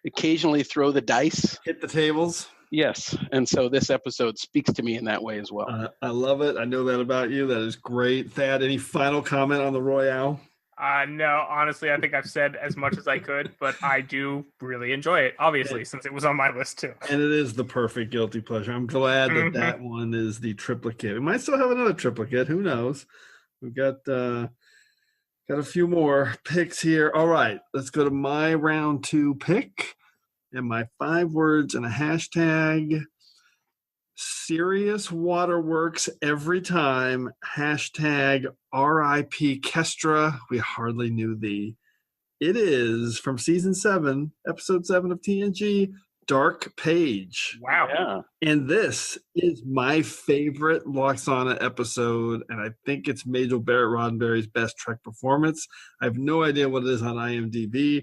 occasionally throw the dice. Hit the tables. Yes. And so this episode speaks to me in that way as well. I love it. I know that about you. That is great. Thad, any final comment on the Royale? No, honestly, I think I've said as much as I could, but I do really enjoy it, obviously, since it was on my list too. And it is the perfect guilty pleasure. I'm glad that one is the triplicate. We might still have another triplicate. Who knows? We've got a few more picks here. All right, let's go to my round 2 pick. And my 5 words and a hashtag. Serious Waterworks every time. Hashtag RIP Kestra. We hardly knew thee. It is from season 7, episode 7 of TNG, Dark Page. Wow. Yeah. And this is my favorite Loxana episode, and I think it's Majel Barrett Roddenberry's best Trek performance. I have no idea what it is on IMDb.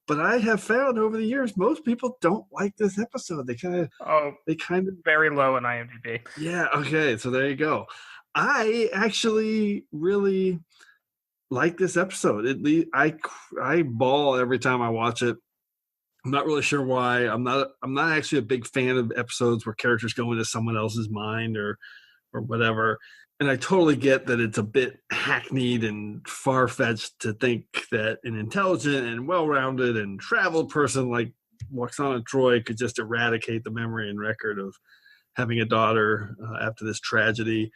But I have found over the years, most people don't like this episode. They kind of very low on IMDb. Yeah. Okay. So there you go. I actually really like this episode. I bawl every time I watch it. I'm not really sure why. I'm not actually a big fan of episodes where characters go into someone else's mind or whatever. And I totally get that it's a bit hackneyed and far-fetched to think that an intelligent and well-rounded and traveled person like Loxana Troi could just eradicate the memory and record of having a daughter after this tragedy.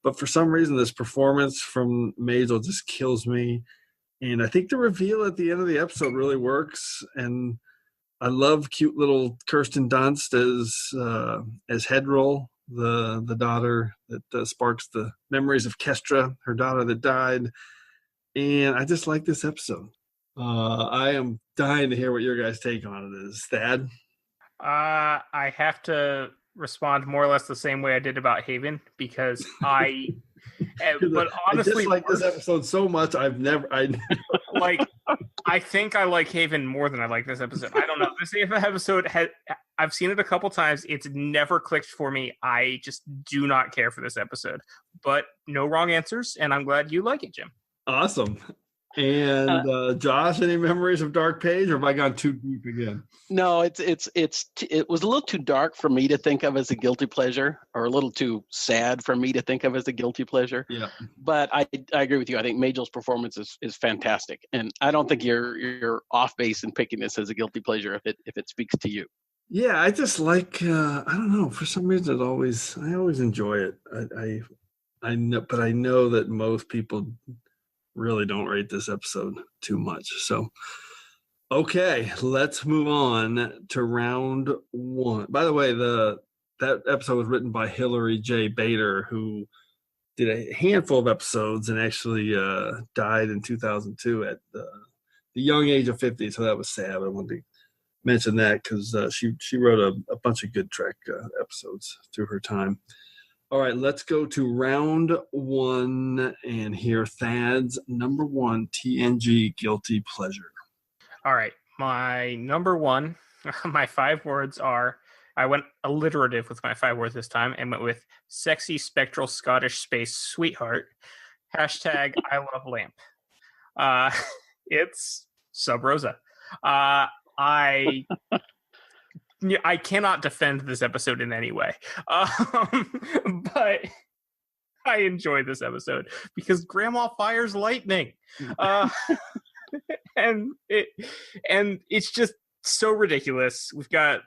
But for some reason, this performance from Majel just kills me. And I think the reveal at the end of the episode really works. And I love cute little Kirsten Dunst as Hedril, the daughter that sparks the memories of Kestra, her daughter that died. And I just like this episode. I am dying to hear what your guys' take on it is. Thad? I have to respond more or less the same way I did about Haven, because but honestly, I just like this episode so much. I think I like Haven more than I like this episode. I don't know. This episode I've seen it a couple times. It's never clicked for me. I just do not care for this episode. But no wrong answers, and I'm glad you like it, Jim. Awesome. And Josh, any memories of Dark Page, or have I gone too deep again? No, it was a little too dark for me to think of as a guilty pleasure, or a little too sad for me to think of as a guilty pleasure. Yeah. But I agree with you. I think Majel's performance is fantastic, and I don't think you're off base in picking this as a guilty pleasure if it speaks to you. Yeah, I just like I don't know, for some reason I always enjoy it. I know, but I know that most people really don't rate this episode too much. So, okay, let's move on to round one. By the way, that episode was written by Hilary J. Bader, who did a handful of episodes and actually died in 2002 at the young age of 50. So that was sad. I wanted to mention that because she wrote a bunch of good Trek episodes through her time. All right, let's go to round one and hear Thad's number one TNG guilty pleasure. All right, my number one, my 5 words are, I went alliterative with my 5 words this time and went with sexy spectral Scottish space sweetheart, hashtag I love lamp. It's Sub Rosa. I cannot defend this episode in any way, but I enjoy this episode because Grandma fires lightning, and it's just so ridiculous. We've got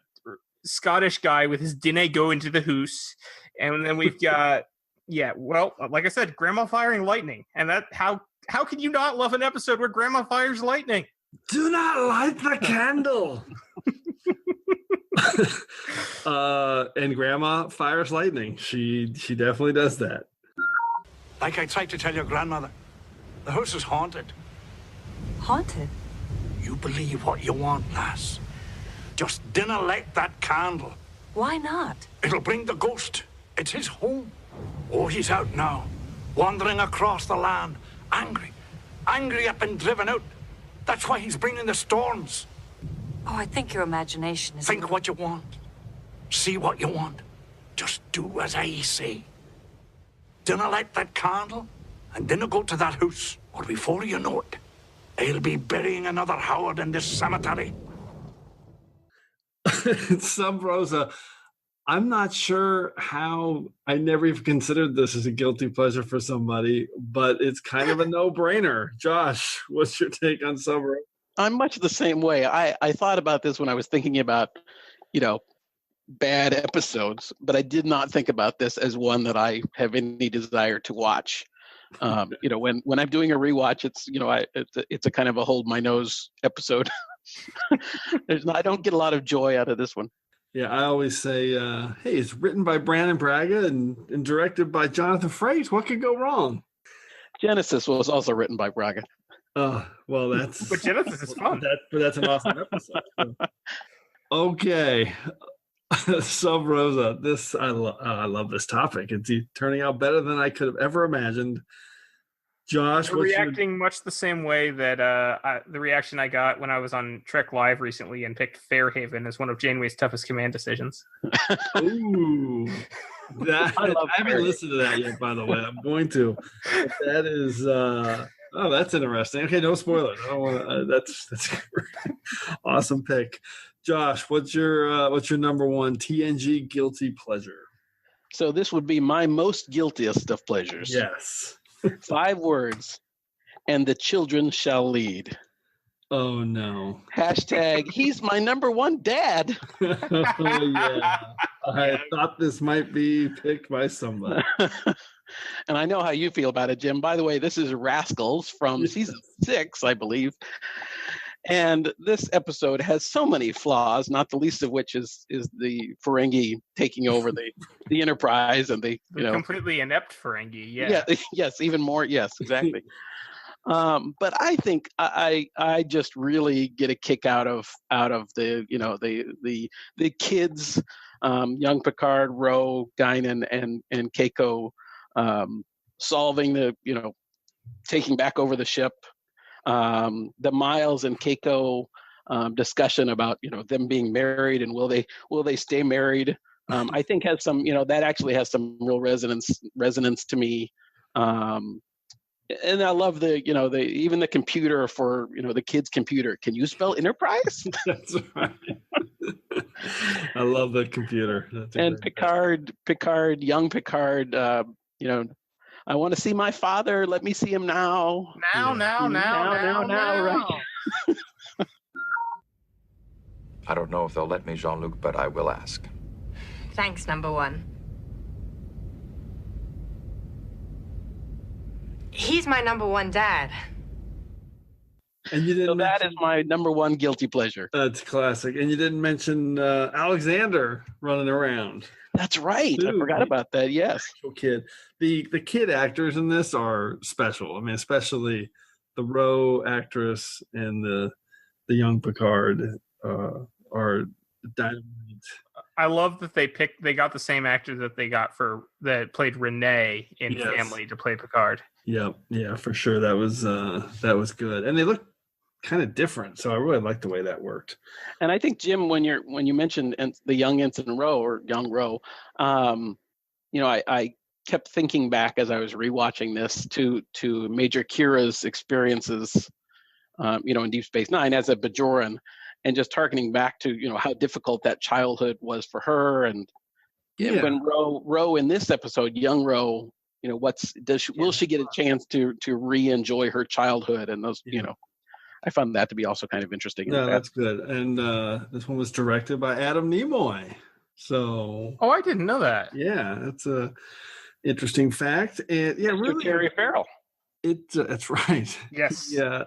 Scottish guy with his dinner go into the hoose, and then we've got like I said, Grandma firing lightning, and that how can you not love an episode where Grandma fires lightning? Do not light the candle. And Grandma fires lightning. She definitely does that. Like I tried to tell your grandmother, the house is haunted. Haunted? You believe what you want, lass. Just dinna light that candle. Why not? It'll bring the ghost. It's his home. Oh, he's out now, wandering across the land, angry up and driven out. That's why he's bringing the storms. Oh, I think your imagination is... Think what you want. See what you want. Just do as I say. Dinna light that candle, and dinna go to that house, or before you know it, I'll be burying another Howard in this cemetery. Sub Rosa, I'm not sure how I never even considered this as a guilty pleasure for somebody, but it's kind of a no-brainer. Josh, what's your take on Sub Rosa? I'm much the same way. I thought about this when I was thinking about, bad episodes, but I did not think about this as one that I have any desire to watch. When I'm doing a rewatch, it's a kind of a hold my nose episode. I don't get a lot of joy out of this one. Yeah, I always say, hey, it's written by Brandon Braga and directed by Jonathan Frakes. What could go wrong? Genesis was also written by Braga. Well, that's... But Genesis is fun. That's an awesome episode. So. Okay. Sub Rosa, I love this topic. It's turning out better than I could have ever imagined. Josh, you're reacting much the same way that the reaction I got when I was on Trek Live recently and picked Fairhaven as one of Janeway's toughest command decisions. Ooh, I haven't listened to that yet, by the way. I'm going to. That is, that's interesting. Okay, no spoilers. I don't want. That's awesome pick. Josh, what's your number one TNG guilty pleasure? So this would be my most guiltiest of pleasures. Yes. 5 words, and the children shall lead. Oh no. Hashtag he's my number one dad. Oh yeah. I thought this might be picked by somebody. And I know how you feel about it, Jim. By the way, this is Rascals from season 6, I believe. And this episode has so many flaws, not the least of which is the Ferengi taking over the Enterprise and the completely inept Ferengi. Yeah. Yes, even more. Yes, exactly. But I think I just really get a kick out of the the kids, young Picard, Ro, Guinan, and Keiko solving taking back over the ship. The Miles and Keiko discussion about them being married and will they stay married. I think has some that actually has some real resonance to me. And I love even the computer for the kids' computer. Can you spell Enterprise? That's right. I love the computer. And Picard, young Picard. I want to see my father. Let me see him now. Now. Right. I don't know if they'll let me, Jean-Luc, but I will ask. Thanks, number one. He's my number one dad. And you didn't. So that is my number one guilty pleasure. That's classic. And you didn't mention Alexander running around. That's right. I forgot about that. Yes. Kid. The kid actors in this are special. I mean, especially the Ro actress and the young Picard are dynamite. I love that they got the same actor that they got that played Renee in Family to play Picard. Yep. Yeah, for sure. That was good. And they look kind of different. So I really like the way that worked. And I think, Jim, when you mentioned the young Ensign Ro or young Ro, I kept thinking back as I was rewatching this to Major Kira's experiences, in Deep Space Nine as a Bajoran, and just harkening back to how difficult that childhood was for her. And when Ro in this episode, young Ro, will she get a chance to re-enjoy her childhood and those I found that to be also kind of interesting. Yeah, that's good. And this one was directed by Adam Nimoy. So I didn't know that. Yeah, that's a interesting fact. And really Carrie Farrell. That's right. Yes. Yeah,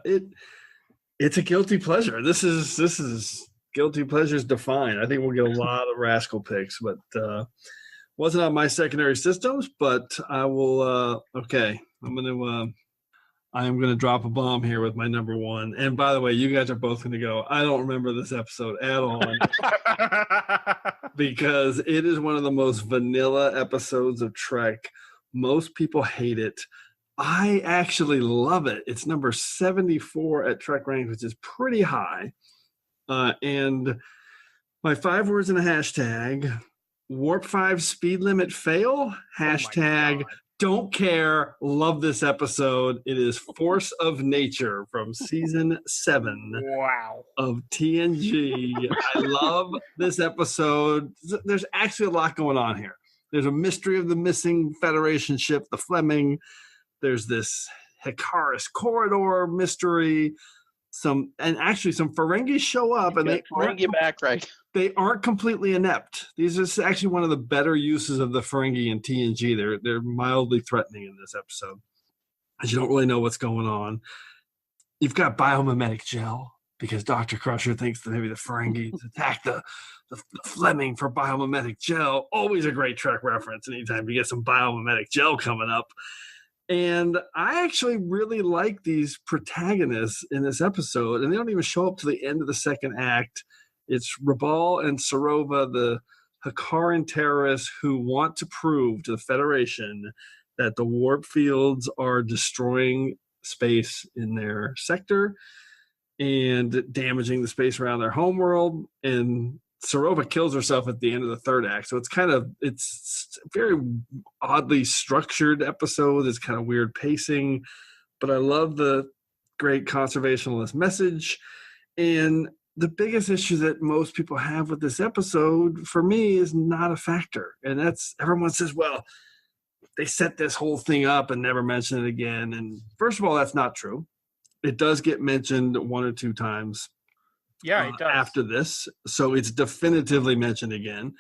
it's a guilty pleasure. This is guilty pleasures defined. I think we'll get a lot of Rascal picks, but wasn't on my secondary systems, but I will I am going to drop a bomb here with my number one. And by the way, you guys are both going to go, I don't remember this episode at all. Because it is one of the most vanilla episodes of Trek. Most people hate it. I actually love it. It's number 74 at TrekRanks, which is pretty high. And my 5 words in a hashtag, Warp 5 speed limit fail, hashtag don't care, love this episode. It is Force of Nature from season 7 of TNG. I love this episode. There's actually a lot going on here. There's a mystery of the missing Federation ship, the Fleming. There's this Hikaris corridor mystery. Some Ferengi show up, and they Ferengi back, right? They aren't completely inept. These are actually one of the better uses of the Ferengi in TNG. They're mildly threatening in this episode, as you don't really know what's going on. You've got biomimetic gel because Dr. Crusher thinks that maybe the Ferengi attacked the Fleming for biomimetic gel. Always a great Trek reference anytime you get some biomimetic gel coming up. And I actually really like these protagonists in this episode, and they don't even show up to the end of the second act. It's Rabal and Sarova, the Hikaran terrorists who want to prove to the Federation that the warp fields are destroying space in their sector and damaging the space around their homeworld. And Sarova kills herself at the end of the third act. So it's a very oddly structured episode. It's kind of weird pacing, but I love the great conservationist message. And the biggest issue that most people have with this episode for me is not a factor. And that's, everyone says, well, they set this whole thing up and never mention it again. And first of all, that's not true. It does get mentioned 1 or 2 times. Yeah, it does. After this, so it's definitively mentioned again.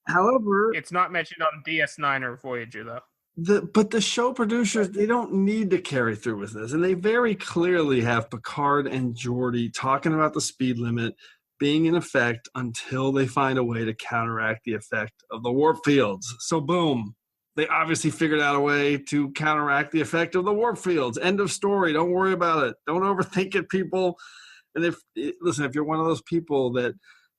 However, it's not mentioned on DS9 or Voyager, though. But the show producers, they don't need to carry through with this. And they very clearly have Picard and Geordi talking about the speed limit being in effect until they find a way to counteract the effect of the warp fields. So boom, they obviously figured out a way to counteract the effect of the warp fields. End of story. Don't worry about it. Don't overthink it, people. And if you're one of those people that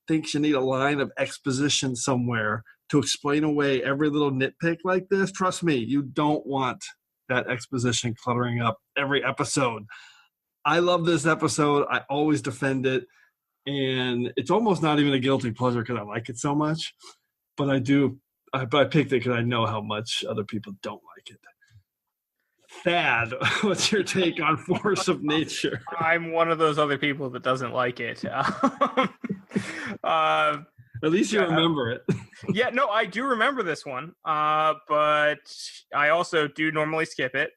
thinks you need a line of exposition somewhere to explain away every little nitpick like this, trust me, you don't want that exposition cluttering up every episode. I love this episode. I always defend it. And it's almost not even a guilty pleasure because I like it so much. But I picked it because I know how much other people don't like it. Thad, what's your take on Force of Nature? I'm one of those other people that doesn't like it. At least you remember it. Yeah, no, I do remember this one, but I also do normally skip it.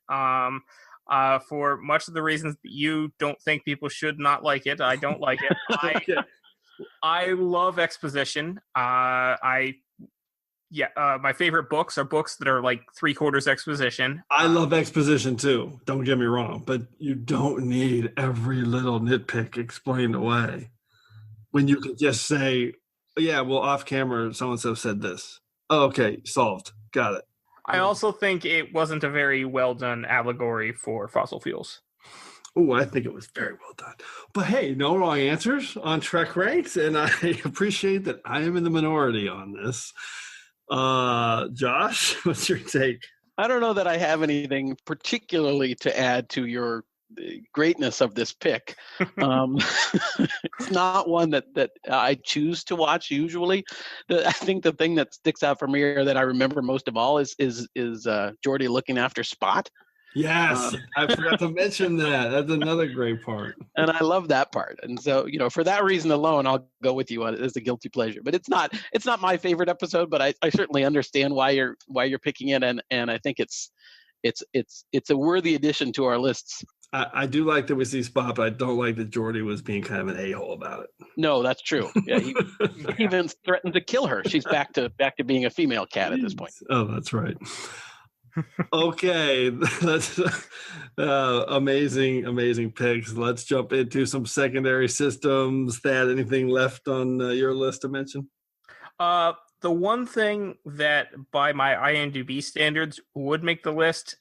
For much of the reasons that you don't think people should not like it, I don't like it. I love exposition. My favorite books are books that are like 3/4 exposition. I love exposition too. Don't get me wrong, but you don't need every little nitpick explained away. When you can just say, yeah, well, off camera, so-and-so said this. Oh, okay, solved. Got it. I also think it wasn't a very well done allegory for fossil fuels. Oh, I think it was very well done. But hey, no wrong answers on TrekRanks, and I appreciate that I am in the minority on this. Josh, what's your take? I don't know that I have anything particularly to add to your greatness of this pick. It's not one that I choose to watch usually. I think the thing that sticks out for me or that I remember most of all is Geordi looking after Spot. Yes, I forgot to mention that. That's another great part. And I love that part. And so, for that reason alone, I'll go with you on it as a guilty pleasure. But it's not my favorite episode, but I certainly understand why you're picking it, and I think it's a worthy addition to our lists. I do like that we see Spot, but I don't like that Geordi was being kind of an a-hole about it. No, that's true. Yeah, he even threatened to kill her. She's back to being a female cat at this point. Oh, that's right. Okay, that's amazing picks. Let's jump into some secondary systems. Thad, anything left on your list to mention? The one thing that by my IMDb standards would make the list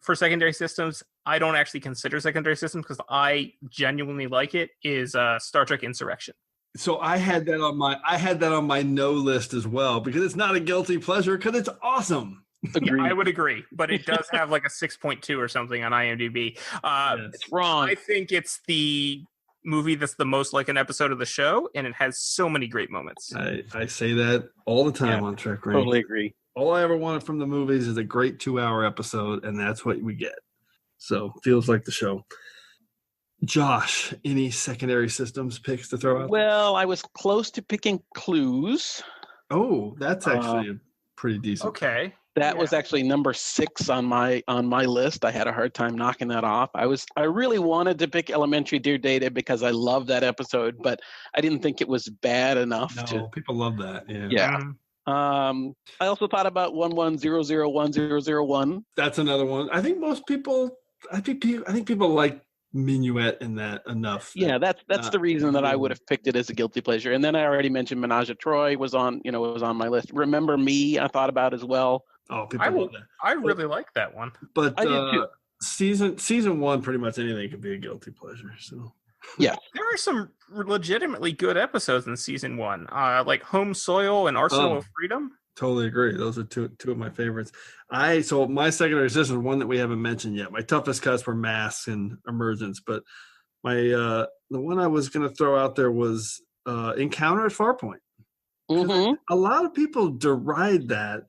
for secondary systems, I don't actually consider secondary systems because I genuinely like it, is Star Trek Insurrection. So I had that on my no list as well because it's not a guilty pleasure because it's awesome. Yeah, I would agree, but it does have like a 6.2 or something on IMDb. It's wrong. I think it's the movie that's the most like an episode of the show, and it has so many great moments. I say that all the time on TrekRanks. Totally agree. All I ever wanted from the movies is a great 2-hour episode, and that's what we get. So feels like the show. Josh, any secondary systems picks to throw out? Well, I was close to picking Clues. Oh, that's actually pretty decent. Okay. That was actually number 6 on my list. I had a hard time knocking that off. I really wanted to pick Elementary Dear Data because I love that episode, but I didn't think it was bad enough. No, people love that. Yeah. I also thought about 11001001. That's another one. I think people like Minuet in that enough. Yeah, that's the reason that I would have picked it as a guilty pleasure. And then I already mentioned Menage a Troi was on my list. Remember Me, I thought about as well. Oh, people love that. I really like that one. But season 1, pretty much anything could be a guilty pleasure. So yeah, there are some legitimately good episodes in season 1, like Home Soil and Arsenal of Freedom. Totally agree. Those are two of my favorites. So my secondary system, one that we haven't mentioned yet. My toughest cuts were Masks and Emergence, but my the one I was going to throw out there was Encounter at Farpoint. Mm-hmm. A lot of people deride that,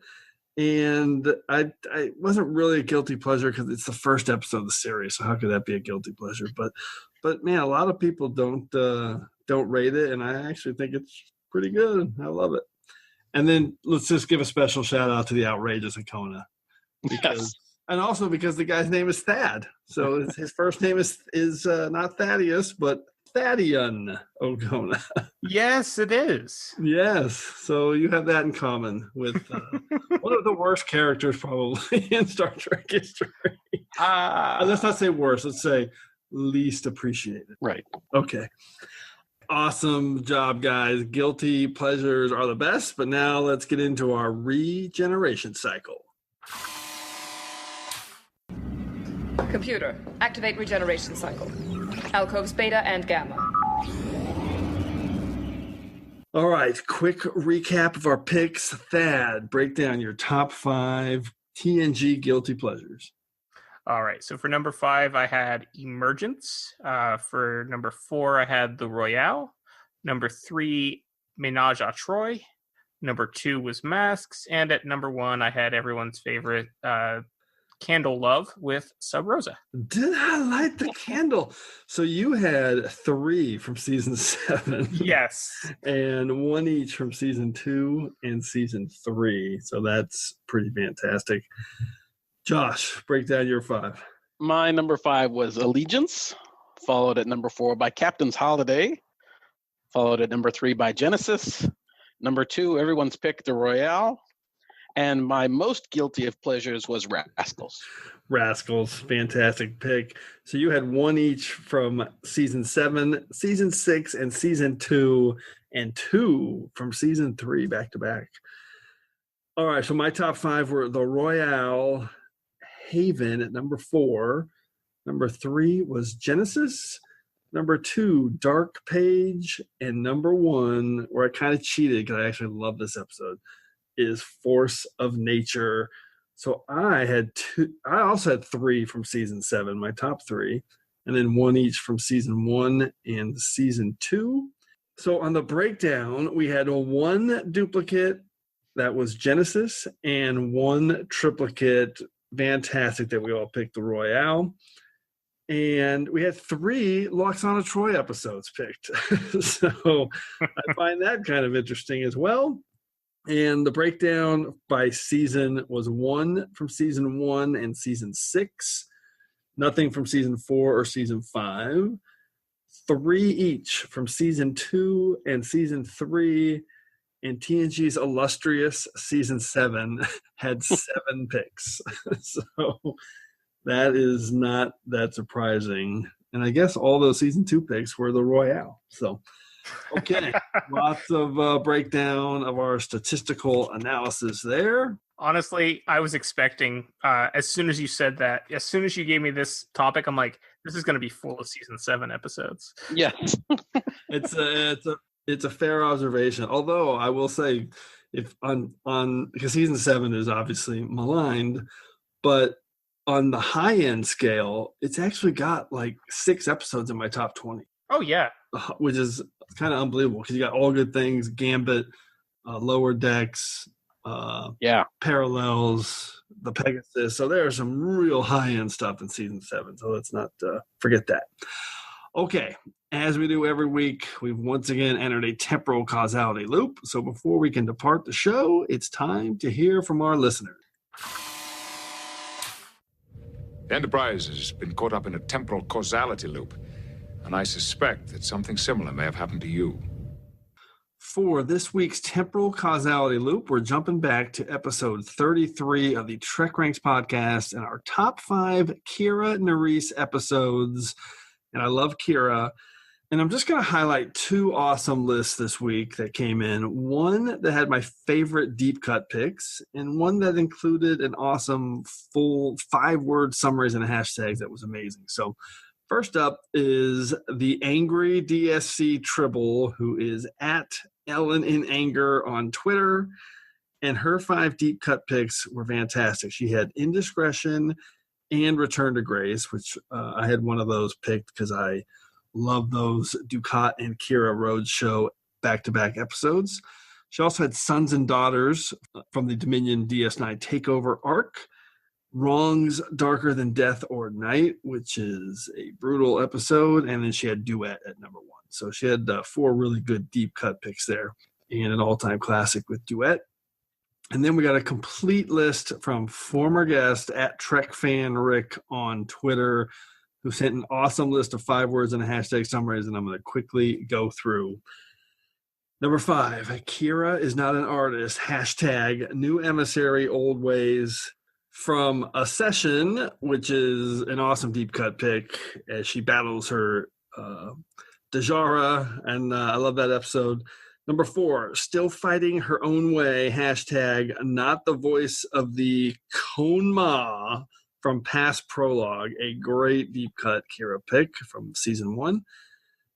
and I wasn't really a guilty pleasure because it's the first episode of the series. So how could that be a guilty pleasure? But man, a lot of people don't rate it, and I actually think it's pretty good. I love it. And then let's just give a special shout out to the outrageous Akona, and also because the guy's name is Thad. So his first name is not Thaddeus, but Thadian Ogona. Yes, it is. Yes, so you have that in common with one of the worst characters probably in Star Trek history. Let's not say worst, let's say least appreciated. Right. Okay. Awesome job, guys. Guilty pleasures are the best, but now let's get into our regeneration cycle. Computer, activate regeneration cycle. Alcoves beta and gamma. All right, quick recap of our picks. Thad, break down your top 5 TNG guilty pleasures. All right, so for number 5, I had Emergence. For number 4, I had The Royale. Number 3, Ménage à Troy. Number 2 was Masks. And at number 1, I had everyone's favorite Candle Love with Sub Rosa. Did I light the candle? So you had 3 from season 7. Yes. And 1 each from season 2 and season 3. So that's pretty fantastic. Josh, break down your 5. My number 5 was Allegiance, followed at number 4 by Captain's Holiday, followed at number 3 by Genesis, number 2, everyone's pick, The Royale, and my most guilty of pleasures was Rascals. Rascals, fantastic pick. So you had 1 each from season 7, season 6, and season 2, and 2 from season 3 back to back. All right, so my top 5 were The Royale, Haven at number 4. Number 3 was Genesis. Number 2, Dark Page. And number 1, where I kind of cheated because I actually love this episode, is Force of Nature. So I also had 3 from season 7, my top 3, and then 1 each from season 1 and season 2. So on the breakdown, we had 1 duplicate that was Genesis and 1 triplicate fantastic that we all picked, The Royale. And we had 3 Loxana Troy episodes picked. So I find that kind of interesting as well. And the breakdown by season was 1 from season 1 and season 6, nothing from season 4 or season 5, 3 each from season 2 and season 3, and TNG's illustrious season 7 had 7 picks. So that is not that surprising. And I guess all those season 2 picks were The Royale. So, okay, lots of breakdown of our statistical analysis there. Honestly, I was expecting, as soon as you said that, as soon as you gave me this topic, I'm like, this is going to be full of season 7 episodes. Yes. It's a fair observation. Although I will say, if on because season 7 is obviously maligned, but on the high end scale, it's actually got like 6 episodes in my top 20. Oh yeah, which is kind of unbelievable because you got All Good Things, Gambit, Lower Decks, Parallels, the Pegasus. So there's some real high end stuff in season 7. So let's not forget that. Okay, as we do every week, we've once again entered a temporal causality loop. So before we can depart the show, it's time to hear from our listeners. The Enterprise has been caught up in a temporal causality loop, and I suspect that something similar may have happened to you. For this week's temporal causality loop, we're jumping back to episode 33 of the TrekRanks Podcast and our top 5 Kira Nerys episodes. And I love Kira. And I'm just going to highlight 2 awesome lists this week that came in. One that had my favorite deep cut picks, and one that included an awesome full 5-word summaries and hashtags that was amazing. So first up is the angry DSC Tribble, who is at Ellen in Anger on Twitter. And her 5 deep cut picks were fantastic. She had Indiscretion and Return to Grace, which I had one of those picked because I love those Ducat and Kira Rhodes show back-to-back episodes. She also had Sons and Daughters from the Dominion DS9 Takeover arc, Wrongs Darker Than Death or Night, which is a brutal episode, and then she had Duet at number 1. So she had 4 really good deep cut picks there, and an all-time classic with Duet. And then we got a complete list from former guest at TrekFanRick on Twitter, who sent an awesome list of 5 words and a hashtag summaries, and I'm going to quickly go through. Number 5, Kira is not an artist. Hashtag new emissary, old ways. From A Session, which is an awesome deep cut pick as she battles her Dajara, and I love that episode. Number 4, still fighting her own way. Hashtag not the voice of the Konma from past prologue. A great deep cut Kira pick from season 1.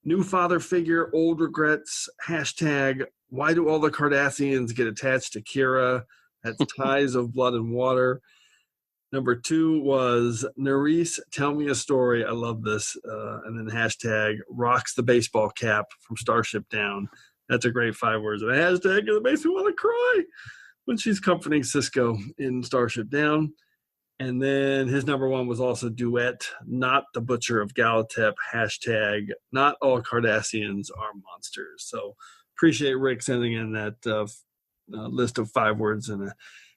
New father figure, old regrets. Hashtag why do all the Cardassians get attached to Kira? That's ties of blood and water. Number 2 was Nerys, tell me a story. I love this. And then hashtag rocks the baseball cap from Starship Down. That's a great 5 words. And a hashtag that makes me want to cry when she's comforting Cisco in Starship Down. And then his number 1 was also Duet, not the Butcher of Galatep. Hashtag not all Cardassians are monsters. So appreciate Rick sending in that list of 5 words and a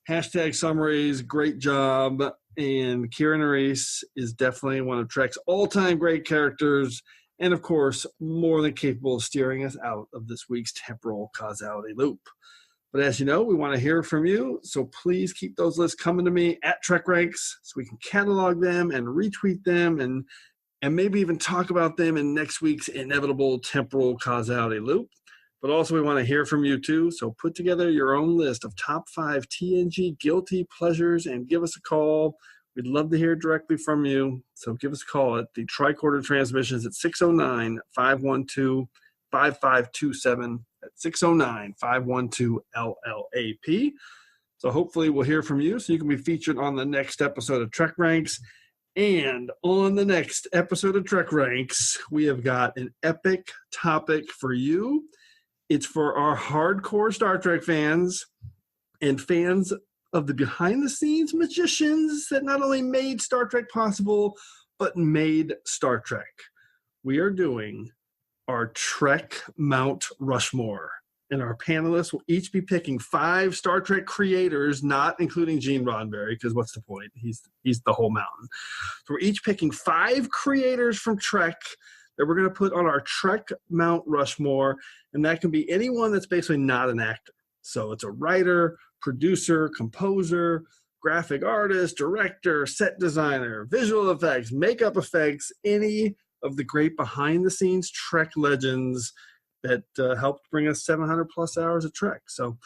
hashtag summaries. Great job. And Kira Nerys is definitely one of Trek's all-time great characters, and of course, more than capable of steering us out of this week's temporal causality loop. But as you know, we want to hear from you, so please keep those lists coming to me at TrekRanks so we can catalog them and retweet them and maybe even talk about them in next week's inevitable temporal causality loop. But also we want to hear from you too, so put together your own list of top 5 TNG guilty pleasures and give us a call. We'd love to hear directly from you, so give us a call at the Tricorder Transmissions at 609-512-5527 at 609-512-LLAP. So hopefully we'll hear from you so you can be featured on the next episode of Trek Ranks. And on the next episode of Trek Ranks, we have got an epic topic for you. It's for our hardcore Star Trek fans and fans of the behind-the-scenes magicians that not only made Star Trek possible, but made Star Trek. We are doing our Trek Mount Rushmore, and our panelists will each be picking 5 Star Trek creators, not including Gene Roddenberry, because what's the point? He's the whole mountain. So we're each picking 5 creators from Trek that we're going to put on our Trek Mount Rushmore, and that can be anyone that's basically not an actor. So it's a writer, producer, composer, graphic artist, director, set designer, visual effects, makeup effects, any of the great behind-the-scenes Trek legends that helped bring us 700-plus hours of Trek. So,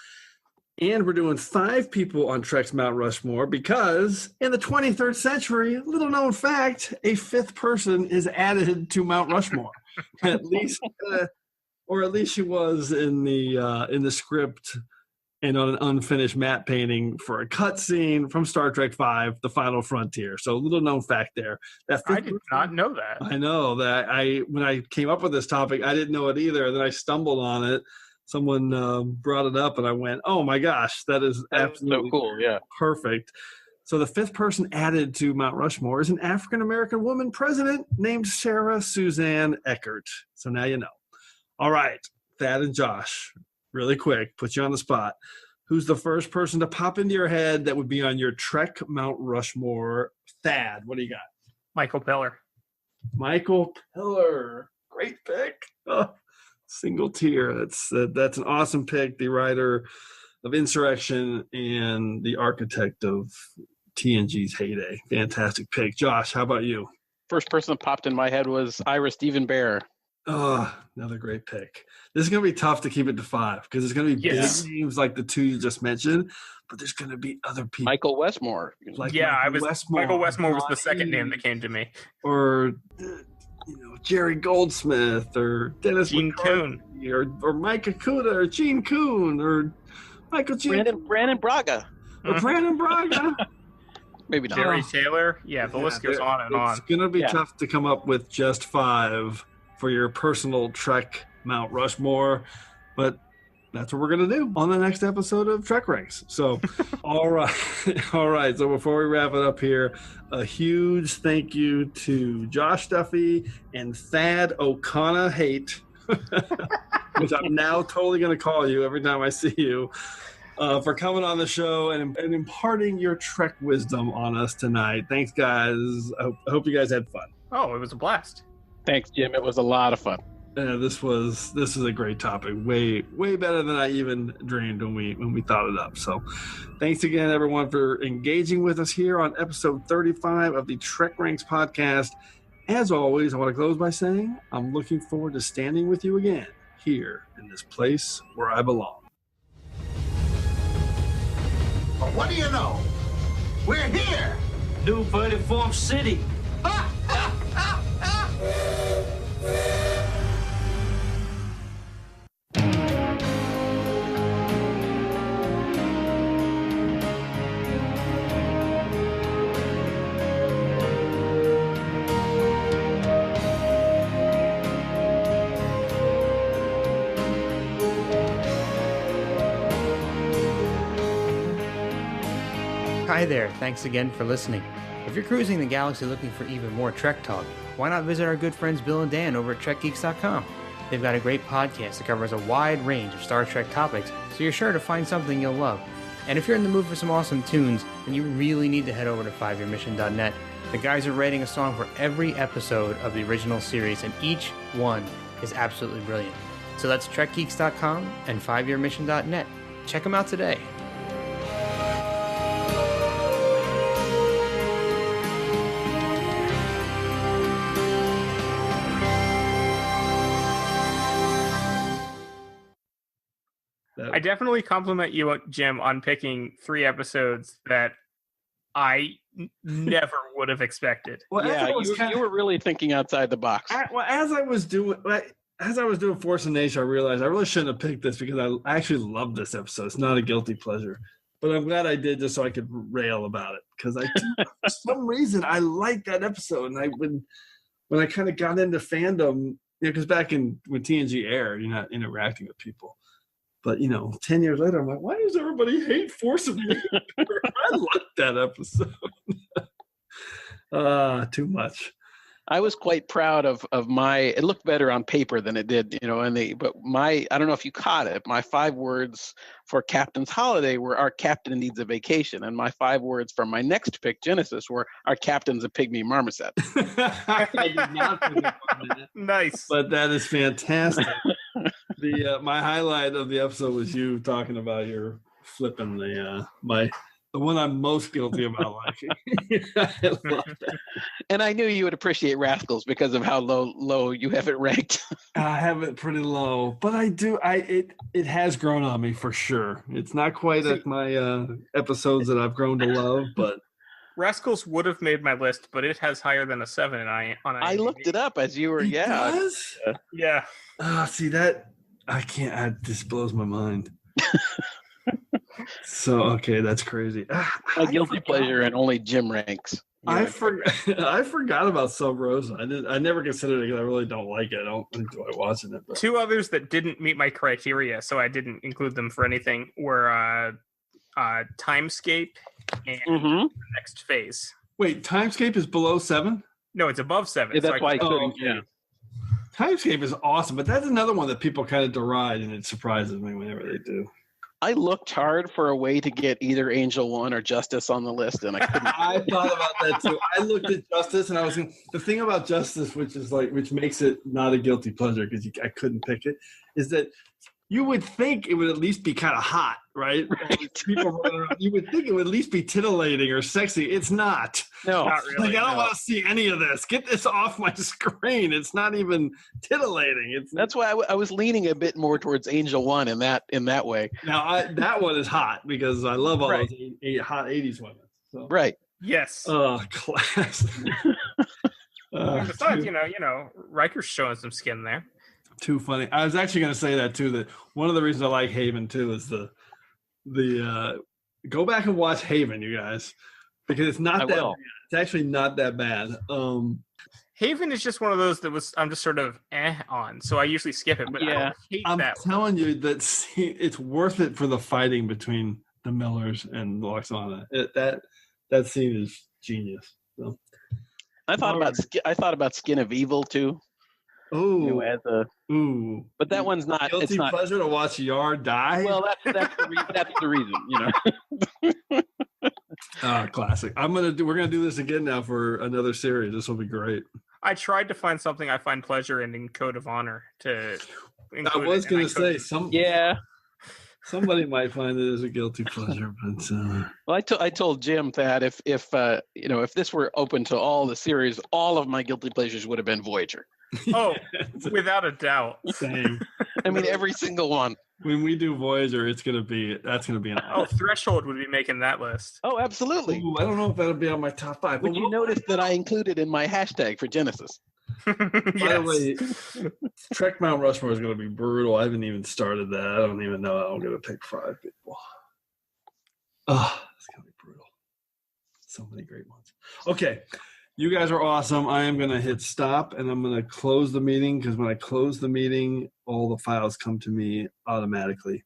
and we're doing 5 people on Trek's Mount Rushmore because in the 23rd century, little known fact, a 5th person is added to Mount Rushmore. At least, or at least she was in the script and on an unfinished matte painting for a cutscene from Star Trek V, The Final Frontier. So little known fact there. I did not know that. I know that when I came up with this topic, I didn't know it either. And then I stumbled on it. Someone brought it up and I went, oh my gosh, that is absolutely so cool. Yeah. Perfect. So the 5th person added to Mount Rushmore is an African-American woman president named Sarah Suzanne Eckert. So now you know. All right, Thad and Josh, really quick, put you on the spot. Who's the first person to pop into your head that would be on your Trek Mount Rushmore? Thad, what do you got? Michael Piller. Michael Piller. Great pick. Oh, single tier. That's an awesome pick. The writer of Insurrection and the architect of TNG's heyday. Fantastic pick. Josh, how about you? First person that popped in my head was Ira Stephen Bear. Oh, another great pick. This is going to be tough to keep it to 5 because there's going to be big names like the 2 you just mentioned, but there's going to be other people. Michael Westmore. Michael Westmore was the second name that came to me. Or Jerry Goldsmith or Dennis Gene Kuhn or Mike Akuda or Gene Kuhn or Michael Brandon Braga. Or Brandon Braga. Maybe not. Jerry Taylor. Yeah, the list goes on and on. It's going to be tough to come up with just 5 for your personal Trek Mount Rushmore, but that's what we're going to do on the next episode of Trek Ranks. So, all right. So before we wrap it up here, a huge thank you to Josh Duffy and Thad O'Connor Hait, which I'm now totally going to call you every time I see you. for coming on the show and imparting your Trek wisdom on us tonight. Thanks, guys. I hope you guys had fun. Oh, it was a blast. Thanks, Jim. It was a lot of fun. This is a great topic. Way better than I even dreamed when we thought it up. So thanks again, everyone, for engaging with us here on episode 35 of the TrekRanks Podcast. As always, I want to close by saying I'm looking forward to standing with you again here in this place where I belong. But what do you know? We're here! New vertiform city. Hi there, thanks again for listening. If you're cruising the galaxy looking for even more Trek talk, why not visit our good friends Bill and Dan over at TrekGeeks.com? They've got a great podcast that covers a wide range of Star Trek topics, so you're sure to find something you'll love. And if you're in the mood for some awesome tunes, then you really need to head over to 5yearmission.net. The guys are writing a song for every episode of the original series, and each one is absolutely brilliant. So that's TrekGeeks.com and 5yearmission.net. Check them out today. I definitely compliment you, Jim, on picking 3 episodes that I never would have expected. Well, yeah, you were really thinking outside the box. As I was doing Force and Nation, I realized I really shouldn't have picked this because I actually love this episode. It's not a guilty pleasure, but I'm glad I did just so I could rail about it because for some reason I like that episode. And when I kind of got into fandom, because back when TNG aired, you're not interacting with people. But, 10 years later, I'm like, why does everybody hate Force of Nature? I like that episode. Too much. I was quite proud of it looked better on paper than it did, I don't know if you caught it. My 5 words for Captain's Holiday were our captain needs a vacation. And my 5 words for my next pick, Genesis, were our captain's a pygmy marmoset. I did not put it on that. Nice. But that is fantastic. My highlight of the episode was you talking about your flipping the one I'm most guilty about liking. I love that. And I knew you would appreciate Rascals because of how low you have it ranked. I have it pretty low, but I do. It has grown on me for sure. It's not quite at my episodes that I've grown to love, but Rascals would have made my list, but it has higher than a 7 on IMDb. I looked it up as you were. It does? Yeah. See that. I can't. This blows my mind. So okay, that's crazy. My guilty pleasure, and only Jim ranks. I forgot about Sub Rosa. I never considered it because I really don't like it. I don't enjoy watching it. But. 2 others that didn't meet my criteria, so I didn't include them for anything, were Timescape and The Next Phase. Wait, Timescape is below 7? No, it's above 7. Yeah, that's why I couldn't. Okay. Timescape is awesome, but that's another one that people kind of deride, and it surprises me whenever they do. I looked hard for a way to get either Angel One or Justice on the list, and I couldn't. I thought about that too. I looked at Justice, and I was the thing about Justice, which makes it not a guilty pleasure because I couldn't pick it, is that you would think it would at least be kind of hot, right? People running around, you would think it would at least be titillating or sexy. It's not. No, not really, I don't want to see any of this. Get this off my screen. It's not even titillating. That's why I was leaning a bit more towards Angel One in that way. Now that one is hot because I love all those hot 80s women. So. Right. Yes. Oh, class. Besides, Riker's showing some skin there. Too funny. I was actually going to say that too. That one of the reasons I like Haven too is the go back and watch Haven, you guys, because it's not that bad. It's actually not that bad. Haven is just one of those that I'm just sort of on, so I usually skip it. But yeah, I'm telling you that it's worth it for the fighting between the Millers and Loxana. That scene is genius. So. I thought about Skin of Evil too. Oh, but that one's not. Guilty it's not pleasure to watch Yar die. Well, that's the reason. Classic. We're gonna do this again now for another series. This will be great. I tried to find something I find pleasure in Code of Honor to. I was gonna say somebody might find it as a guilty pleasure, but well, I told Jim that if this were open to all the series, all of my guilty pleasures would have been Voyager. Oh, without a doubt. Same. I mean, every single one. When we do Voyager, that's gonna be an. Threshold would be making that list. Oh, absolutely. Ooh, I don't know if that'll be on my top 5. Would you notice that I included in my hashtag for Genesis? By the way, Trek Mount Rushmore is going to be brutal. I haven't even started that. I don't even know how I'm going to pick 5 people. Oh, it's going to be brutal. So many great ones. Okay, you guys are awesome. I am going to hit stop, and I'm going to close the meeting because when I close the meeting, all the files come to me automatically.